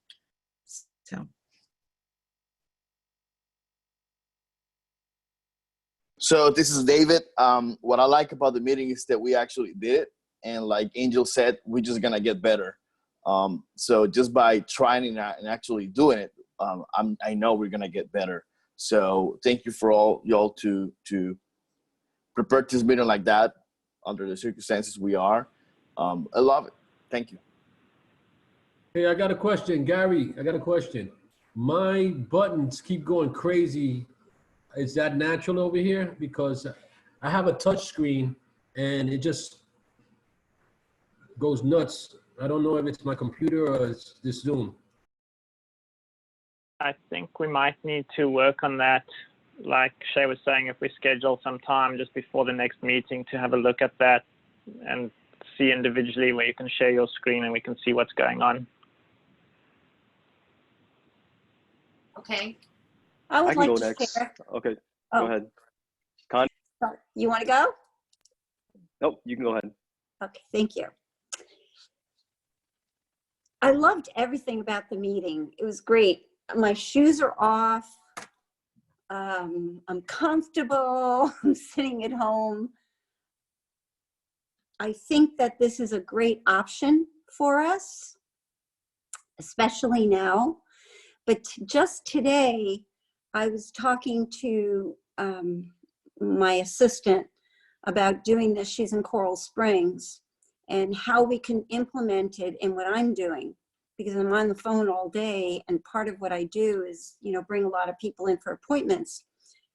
So this is David. What I like about the meeting is that we actually did it. And like Angel said, we're just gonna get better. So just by trying it out and actually doing it, I know we're gonna get better. So thank you for all y'all to prepare this meeting like that under the circumstances we are. I love it. Thank you. Hey, I got a question, Gary. I got a question. My buttons keep going crazy. Is that natural over here? Because I have a touch screen and it just goes nuts. I don't know if it's my computer or it's this Zoom. I think we might need to work on that. Like Shay was saying, if we schedule some time just before the next meeting to have a look at that and see individually where you can share your screen and we can see what's going on. Okay. I can go next. Share. Okay, Oh. go ahead. Connie? You want to go? Nope, you can go ahead. Okay, thank you. I loved everything about the meeting. It was great. My shoes are off. I'm comfortable. I'm sitting at home. I think that this is a great option for us, especially now. But just today, I was talking to my assistant about doing this. She's in Coral Springs, and how we can implement it in what I'm doing, because I'm on the phone all day, and part of what I do is, you know, bring a lot of people in for appointments.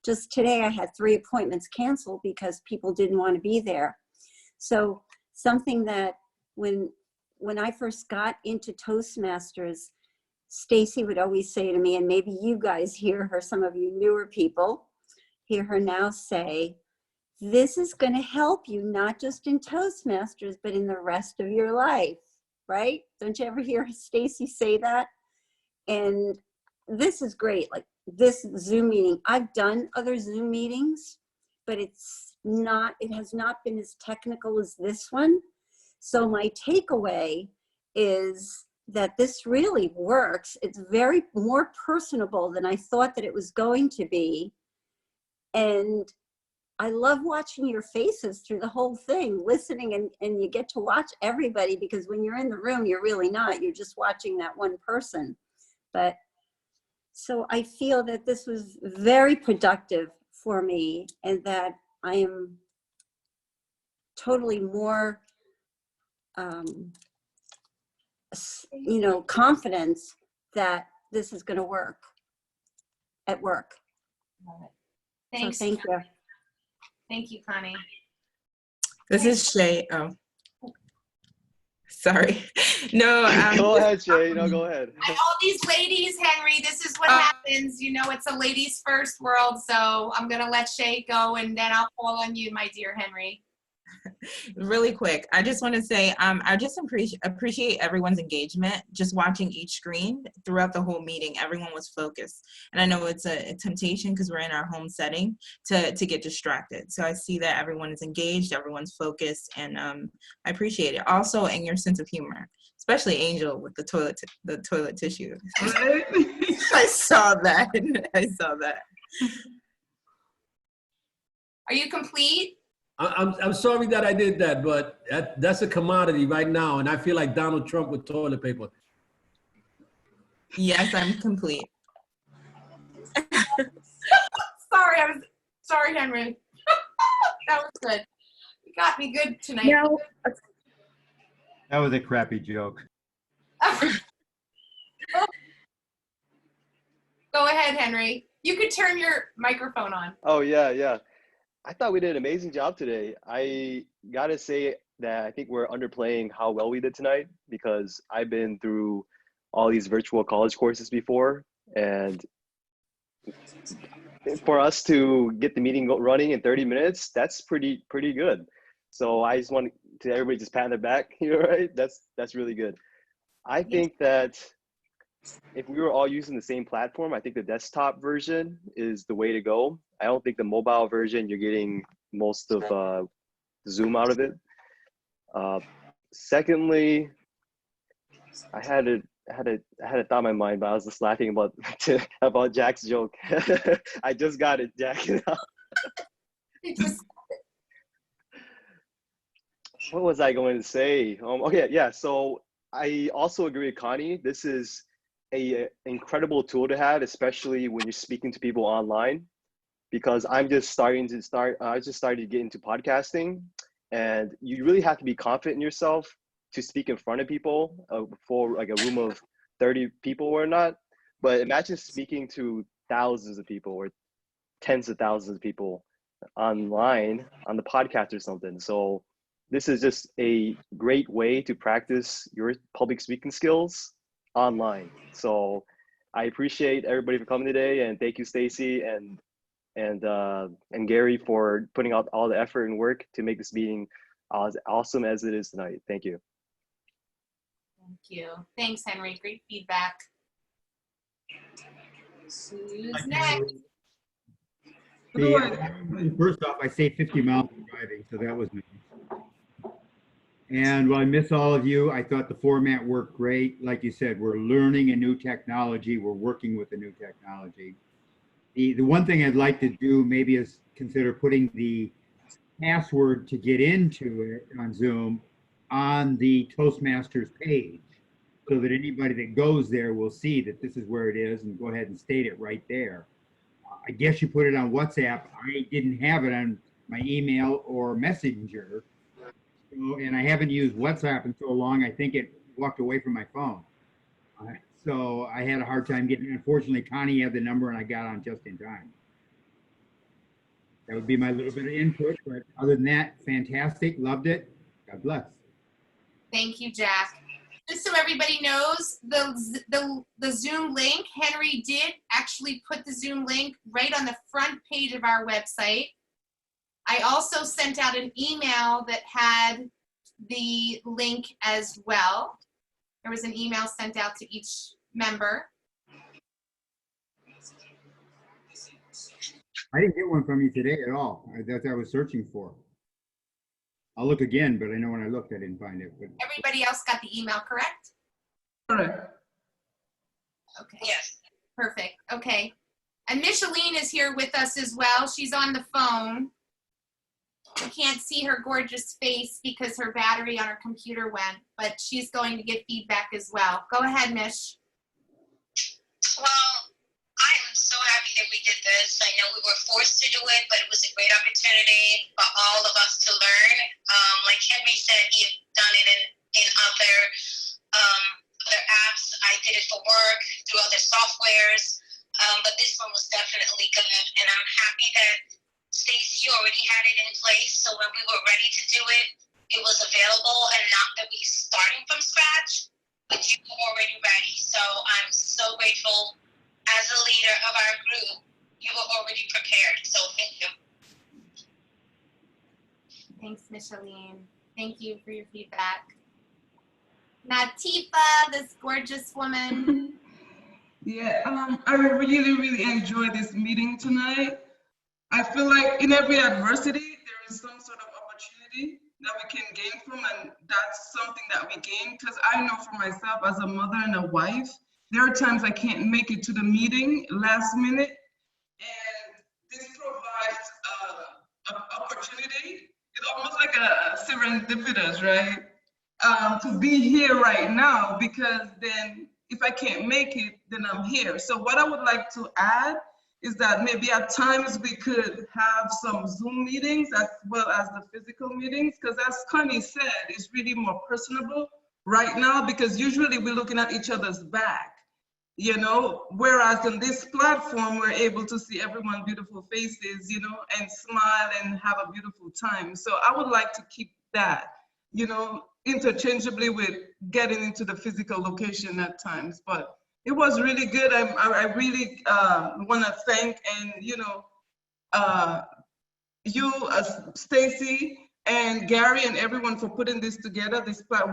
Just today I had 3 appointments canceled because people didn't want to be there. So something that when I first got into Toastmasters, Stacy would always say to me, and maybe you guys hear her, some of you newer people hear her now say, this is going to help you not just in Toastmasters, but in the rest of your life, right? Don't you ever hear Stacy say that? And this is great. Like this Zoom meeting, I've done other Zoom meetings, but it has not been as technical as this one. So my takeaway is that this really works. It's very more personable than I thought that it was going to be. And I love watching your faces through the whole thing, listening, and you get to watch everybody, because when you're in the room, you're really not. You're just watching that one person. But so I feel that this was very productive for me, and that I am totally more, you know, confidence that this is going to work at work. Thanks. So thank you. Thank you, Connie. This is Shay. Oh. Sorry. No, Go ahead, Shay. No, go ahead. All these ladies, Henry, this is what happens. You know, it's a ladies first world. So I'm going to let Shay go and then I'll call on you, my dear Henry. really quick. I just want to say, I just appreciate everyone's engagement. Just watching each screen throughout the whole meeting, everyone was focused. And I know it's a temptation because we're in our home setting to get distracted. So I see that everyone is engaged, everyone's focused, and I appreciate it. Also, and your sense of humor, especially Angel with the toilet tissue. I saw that. I saw that. Are you complete? I'm sorry that I did that, but that's a commodity right now, and I feel like Donald Trump with toilet paper. Yes, I'm complete. Sorry, Henry. That was good. You got me good tonight. No. That was a crappy joke. Go ahead, Henry. You could turn your microphone on. Oh, yeah. I thought we did an amazing job today. I gotta say that I think we're underplaying how well we did tonight, because I've been through all these virtual college courses before, and for us to get the meeting running in 30 minutes, that's pretty good. So I just want to everybody just pat their back, right? That's really good. I think that if we were all using the same platform, I think the desktop version is the way to go. I don't think the mobile version, you're getting most of Zoom out of it. Secondly, I had a thought in my mind, but I was just laughing about Jack's joke. I just got it, Jack. What was I going to say? Okay, yeah. So I also agree with Connie. This is an incredible tool to have, especially when you're speaking to people online, because I just started to get into podcasting, and you really have to be confident in yourself to speak in front of people for like a room of 30 people or not. But imagine speaking to thousands of people or tens of thousands of people online on the podcast or something. So this is just a great way to practice your public speaking skills online. So I appreciate everybody for coming today, and thank you, Stacy and Gary, for putting out all the effort and work to make this meeting as awesome as it is tonight. Thank you. Thank you. Thanks, Henry. Great feedback. Who's next? First off, I saved 50 miles from driving, so that was nice. And while I miss all of you, I thought the format worked great. Like you said, we're learning a new technology. We're working with a new technology. The one thing I'd like to do maybe is consider putting the password to get into it on Zoom on the Toastmasters page, so that anybody that goes there will see that this is where it is and go ahead and state it right there. I guess you put it on WhatsApp. I didn't have it on my email or Messenger. And I haven't used WhatsApp in so long, I think it walked away from my phone. So I had a hard time getting it. Unfortunately, Connie had the number and I got on just in time. That would be my little bit of input, but other than that, fantastic, loved it. God bless. Thank you, Jack. Just so everybody knows, the Zoom link, Henry did actually put the Zoom link right on the front page of our website. I also sent out an email that had the link as well. There was an email sent out to each member. I didn't get one from you today at all. That's what I was searching for. I'll look again, but I know when I looked, I didn't find it. But Everybody else got the email, correct? Correct. Okay. Yes. Perfect. Okay. And Micheline is here with us as well. She's on the phone. We can't see her gorgeous face because her battery on her computer went, but she's going to get feedback as well. Go ahead, Mish. Well, I'm so happy that we did this. I know we were forced to do it, but it was a great opportunity for all of us to learn. Like Henry said, he had done it in other apps. I did it for work through other softwares, but this one was definitely good. And I'm happy that Stacy already had it in place, so when we were ready to do it, it was available and not that we starting from scratch, but you were already ready. So I'm so grateful as a leader of our group, you were already prepared. So thank you. Thanks, Micheline. Thank you for your feedback. Natifa, this gorgeous woman. Yeah, I really enjoyed this meeting tonight. I feel like in every adversity, there is some sort of opportunity that we can gain from, and that's something that we gain. Because I know for myself, as a mother and a wife, there are times I can't make it to the meeting last minute, and this provides an opportunity. It's almost like a serendipitous, right? To be here right now, because then if I can't make it, then I'm here. So what I would like to add is that maybe at times we could have some Zoom meetings as well as the physical meetings, because as Connie said, it's really more personable right now, because usually we're looking at each other's back, you know, whereas on this platform, we're able to see everyone's beautiful faces, you know, and smile and have a beautiful time. So I would like to keep that, you know, interchangeably with getting into the physical location at times. But it was really good. I really want to thank, and you know, you, Stacy and Gary and everyone for putting this together,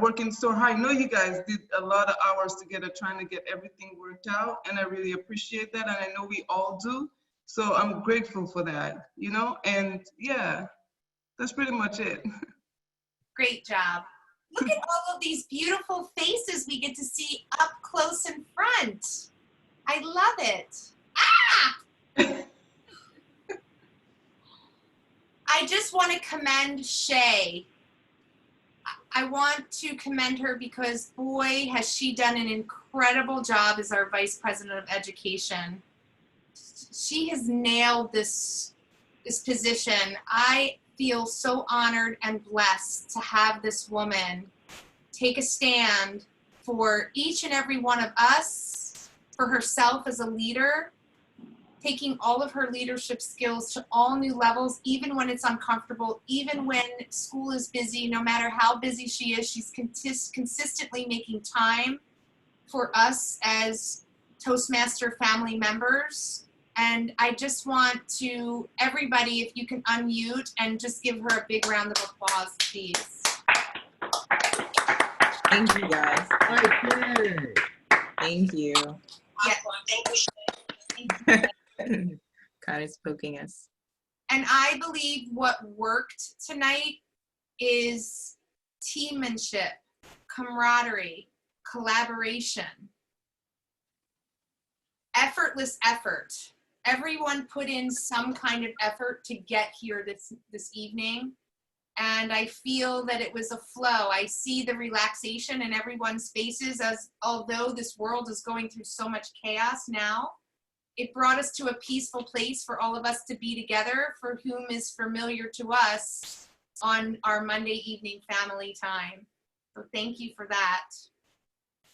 working so hard. I know you guys did a lot of hours together trying to get everything worked out, and I really appreciate that, and I know we all do. So I'm grateful for that, you know, and yeah, that's pretty much it. Great job. Look at all of these beautiful faces we get to see up close in front. I love it. Ah! I just want to commend Shay. I want to commend her because, boy, has she done an incredible job as our Vice President of Education. She has nailed this position. I feel so honored and blessed to have this woman take a stand for each and every one of us, for herself as a leader, taking all of her leadership skills to all new levels, even when it's uncomfortable, even when school is busy. No matter how busy she is, she's consistently making time for us as Toastmaster family members. And I just want to, everybody, if you can unmute and just give her a big round of applause, please. Thank you, guys. Okay. Thank you. Yeah. God is poking us. And I believe what worked tonight is teammanship, camaraderie, collaboration, effortless effort. Everyone put in some kind of effort to get here this evening. And I feel that it was a flow. I see the relaxation in everyone's faces, as although this world is going through so much chaos now, it brought us to a peaceful place for all of us to be together, for whom is familiar to us on our Monday evening family time. So thank you for that.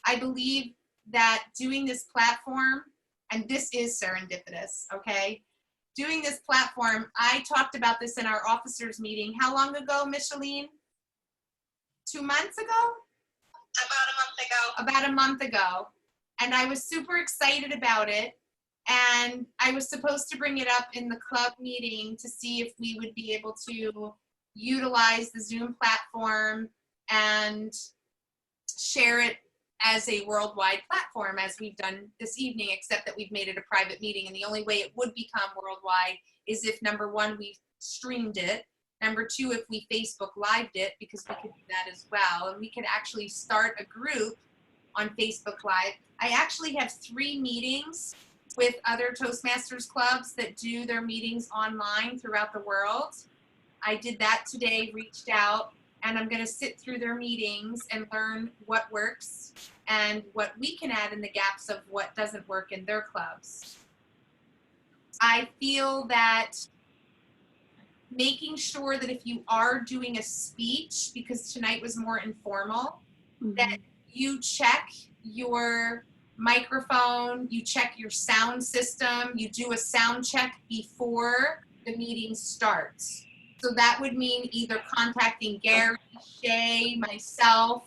I believe that doing this platform, and this is serendipitous, okay? Doing this platform, I talked about this in our officers meeting. How long ago, Micheline? 2 months ago? About a month ago. About a month ago. And I was super excited about it. And I was supposed to bring it up in the club meeting to see if we would be able to utilize the Zoom platform and share it as a worldwide platform, as we've done this evening, except that we've made it a private meeting. And the only way it would become worldwide is if, number one, we streamed it. Number two, if we Facebook Lived it, because we could do that as well. And we could actually start a group on Facebook Live. I actually have 3 meetings with other Toastmasters clubs that do their meetings online throughout the world. I did that today, reached out, and I'm gonna sit through their meetings and learn what works and what we can add in the gaps of what doesn't work in their clubs. I feel that making sure that if you are doing a speech, because tonight was more informal, that you check your microphone, you check your sound system, you do a sound check before the meeting starts. So that would mean either contacting Gary, Shay, myself,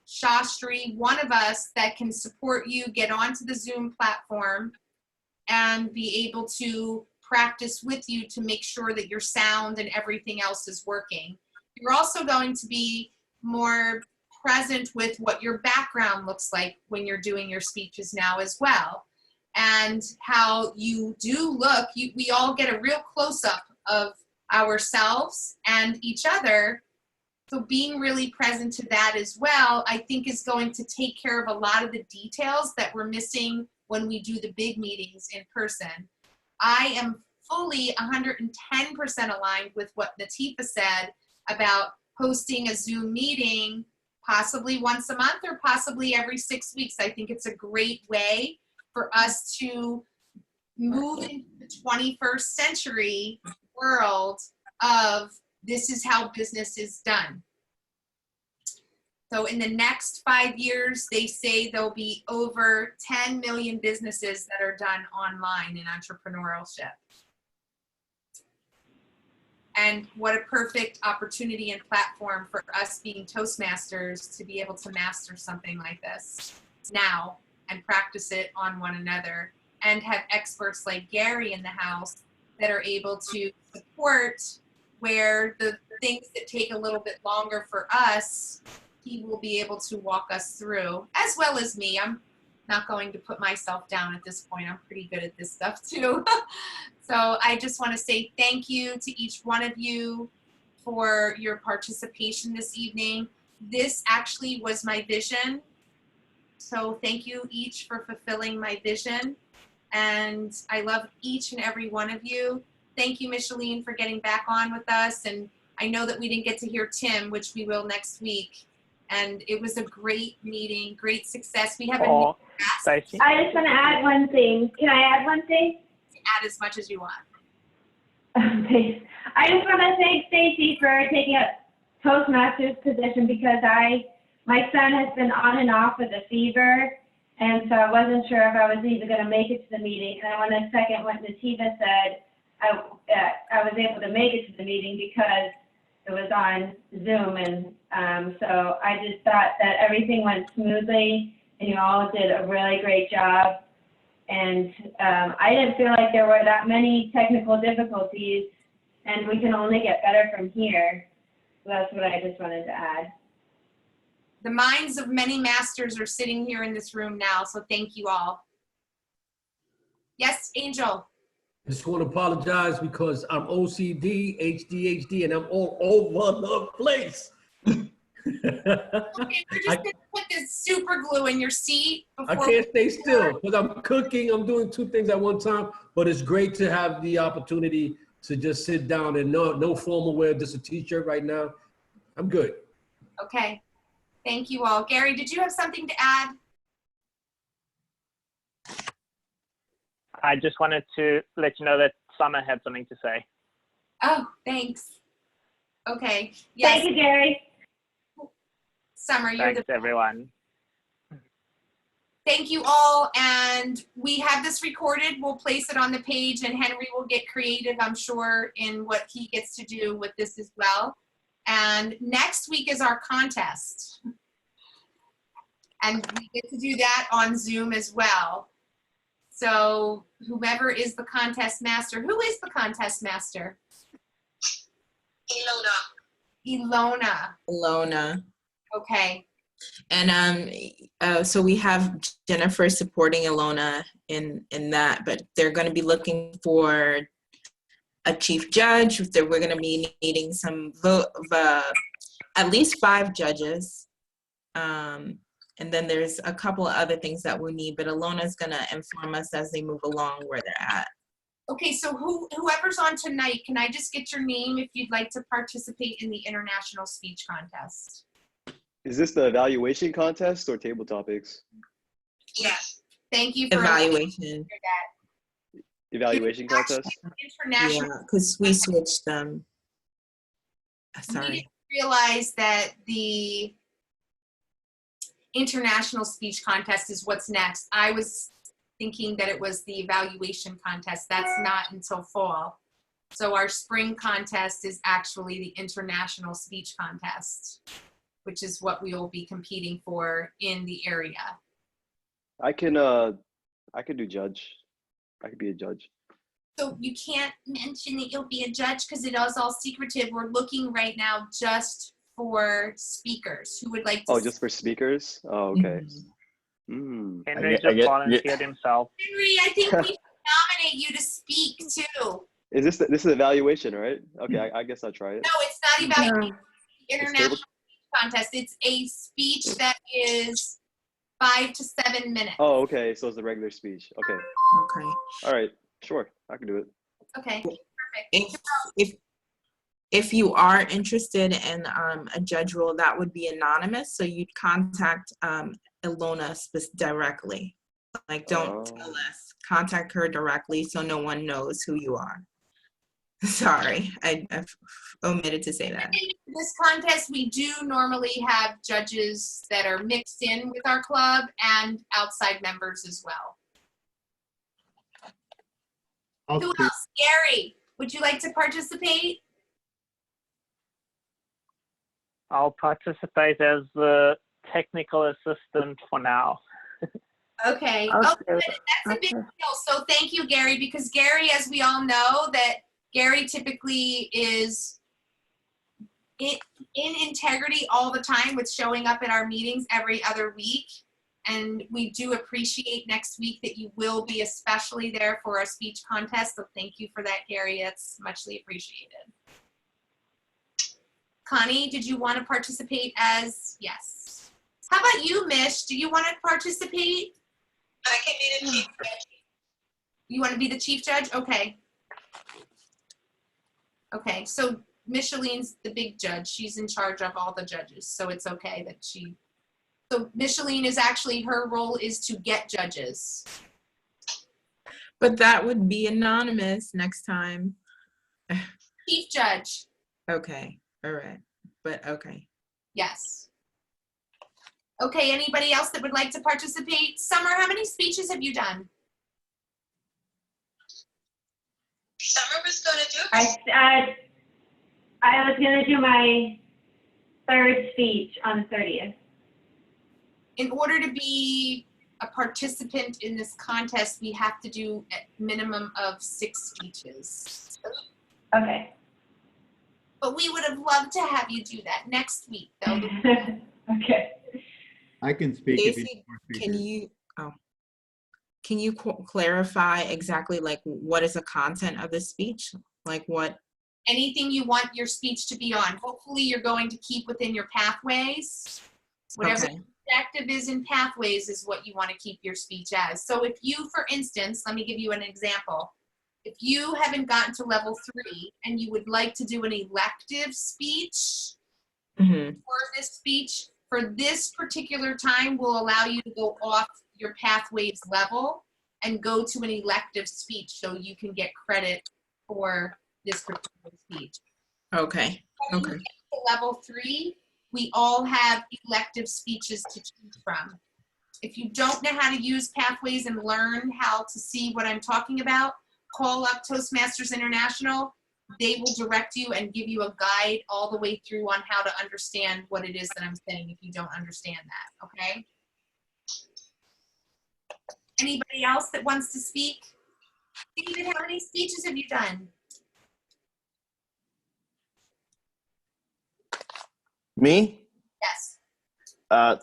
Shastri, one of us that can support you, get onto the Zoom platform, and be able to practice with you to make sure that your sound and everything else is working. You're also going to be more present with what your background looks like when you're doing your speeches now as well. And how you do look, we all get a real close-up of ourselves and each other. So being really present to that as well, I think is going to take care of a lot of the details that we're missing when we do the big meetings in person. I am fully 110% aligned with what Natifa said about hosting a Zoom meeting possibly once a month or possibly every 6 weeks. I think it's a great way for us to move into the 21st century world of this is how business is done. So in the next 5 years, they say there'll be over 10 million businesses that are done online in entrepreneurship. And what a perfect opportunity and platform for us being Toastmasters to be able to master something like this now and practice it on one another, and have experts like Gary in the house that are able to support where the things that take a little bit longer for us, he will be able to walk us through, as well as me. I'm not going to put myself down at this point. I'm pretty good at this stuff too. So I just want to say thank you to each one of you for your participation this evening. This actually was my vision. So thank you each for fulfilling my vision. And I love each and every one of you. Thank you, Micheline, for getting back on with us. And I know that we didn't get to hear Tim, which we will next week. And it was a great meeting, great success. We have a new guest. I just want to add one thing. Can I add one thing? Add as much as you want. Okay. I just want to thank Stacy for taking a Toastmasters position, because my son has been on and off with a fever, and so I wasn't sure if I was even going to make it to the meeting. And I want to second what Natifa said. I was able to make it to the meeting because it was on Zoom, and so I just thought that everything went smoothly, and you all did a really great job. And I didn't feel like there were that many technical difficulties, and we can only get better from here. So that's what I just wanted to add. The minds of many masters are sitting here in this room now, so thank you all. Yes, Angel. I just want to apologize because I'm OCD, HDHD, and I'm all over the place. Okay, we're just gonna put this super glue in your seat. I can't stay still because I'm cooking. I'm doing two things at one time, but it's great to have the opportunity to just sit down and no formal wear, just a t-shirt right now. I'm good. Okay, thank you all. Gary, did you have something to add? I just wanted to let you know that Summer had something to say. Oh, thanks. Okay. Yes. Thank you, Gary. Summer, you're Thanks, everyone. Thank you all, and we have this recorded. We'll place it on the page, and Henry will get creative, I'm sure, in what he gets to do with this as well. And next week is our contest. And we get to do that on Zoom as well. So whoever is the contest master, who is the contest master? Ilona. Ilona. Okay. And so we have Jennifer supporting Ilona in that, but they're going to be looking for a chief judge. We're going to be needing some at least 5 judges. And then there's a couple of other things that we need, but Ilona's going to inform us as they move along where they're at. Okay, so whoever's on tonight, can I just get your name if you'd like to participate in the International Speech Contest? Is this the evaluation contest or table topics? Yes. Thank you for evaluation. Evaluation contest? International. Yeah, because we switched them. Sorry. We didn't realize that the International Speech Contest is what's next. I was thinking that it was the evaluation contest. That's not until fall. So our spring contest is actually the international speech contest, which is what we will be competing for in the area. I could do judge. I could be a judge. So you can't mention that you'll be a judge because it is all secretive. We're looking right now just for speakers who would like to. Oh, just for speakers? Oh, okay. Henry just volunteered himself. Henry, I think we should nominate you to speak too. Is this is evaluation, right? Okay, I guess I'll try it. No, it's not evaluation. International speech contest. It's a speech that is 5 to 7 minutes. Oh, okay. So it's the regular speech. Okay. Okay. All right. Sure, I can do it. Okay. Perfect. If you are interested in a judge role, that would be anonymous. So you'd contact Ilona directly. Like, don't tell us. Contact her directly so no one knows who you are. Sorry, I omitted to say that. This contest, we do normally have judges that are mixed in with our club and outside members as well. Who else? Gary, would you like to participate? I'll participate as the technical assistant for now. Okay. Oh, good. That's a big deal. So thank you, Gary, because Gary, as we all know, that Gary typically is in integrity all the time with showing up at our meetings every other week. And we do appreciate next week that you will be especially there for our speech contest. So thank you for that, Gary. That's muchly appreciated. Connie, did you want to participate as, yes. How about you, Mish? Do you want to participate? I can be the chief judge. You want to be the chief judge? Okay. Okay, so Micheline's the big judge. She's in charge of all the judges, so it's okay that she. So Micheline is actually, her role is to get judges. But that would be anonymous next time. Chief judge. Okay, all right, but okay. Yes. Okay, anybody else that would like to participate? Summer, how many speeches have you done? Summer was going to do I was going to do my third speech on the 30th. In order to be a participant in this contest, we have to do a minimum of 6 speeches. Okay. But we would have loved to have you do that next week, though. Okay. I can speak if you Casey, need more speakers. Can you clarify exactly like what is the content of the speech? Like what? Anything you want your speech to be on. Hopefully you're going to keep within your pathways. Whatever Okay. the objective is in pathways is what you want to keep your speech as. So if you, for instance, let me give you an example. If you haven't gotten to level 3 and you would like to do an elective speech for this speech, for this particular time will allow you to go off your pathways level and go to an elective speech so you can get credit for this particular speech. Okay. Okay. When you get to level 3, we all have elective speeches to choose from. If you don't know how to use pathways and learn how to see what I'm talking about, call up Toastmasters International. They will direct you and give you a guide all the way through on how to understand what it is that I'm saying if you don't understand that, okay? Anybody else that wants to speak? David, how many speeches have you done? Me? Yes.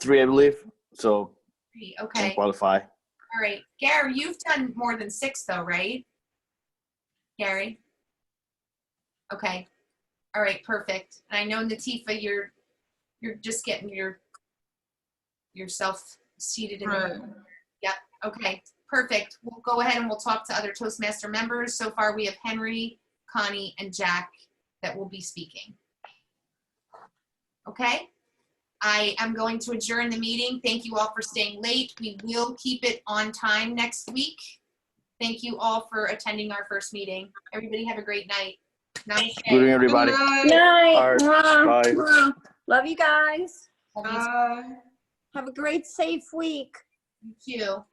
3, I believe. So 3, can okay. qualify. All right. Gary, you've done more than 6 though, right? Gary? Okay. All right, perfect. And I know Natifa, you're just getting yourself seated in the room. Yep. Okay, perfect. We'll go ahead and we'll talk to other Toastmaster members. So far we have Henry, Connie, and Jack that will be speaking. Okay? I am going to adjourn the meeting. Thank you all for staying late. We will keep it on time next week. Thank you all for attending our first meeting. Everybody have a great night. Namaste. Good evening, everybody. Good night. All right, Mwah. bye. Mwah. Love you guys. Love you. Have a great, safe week. Thank you.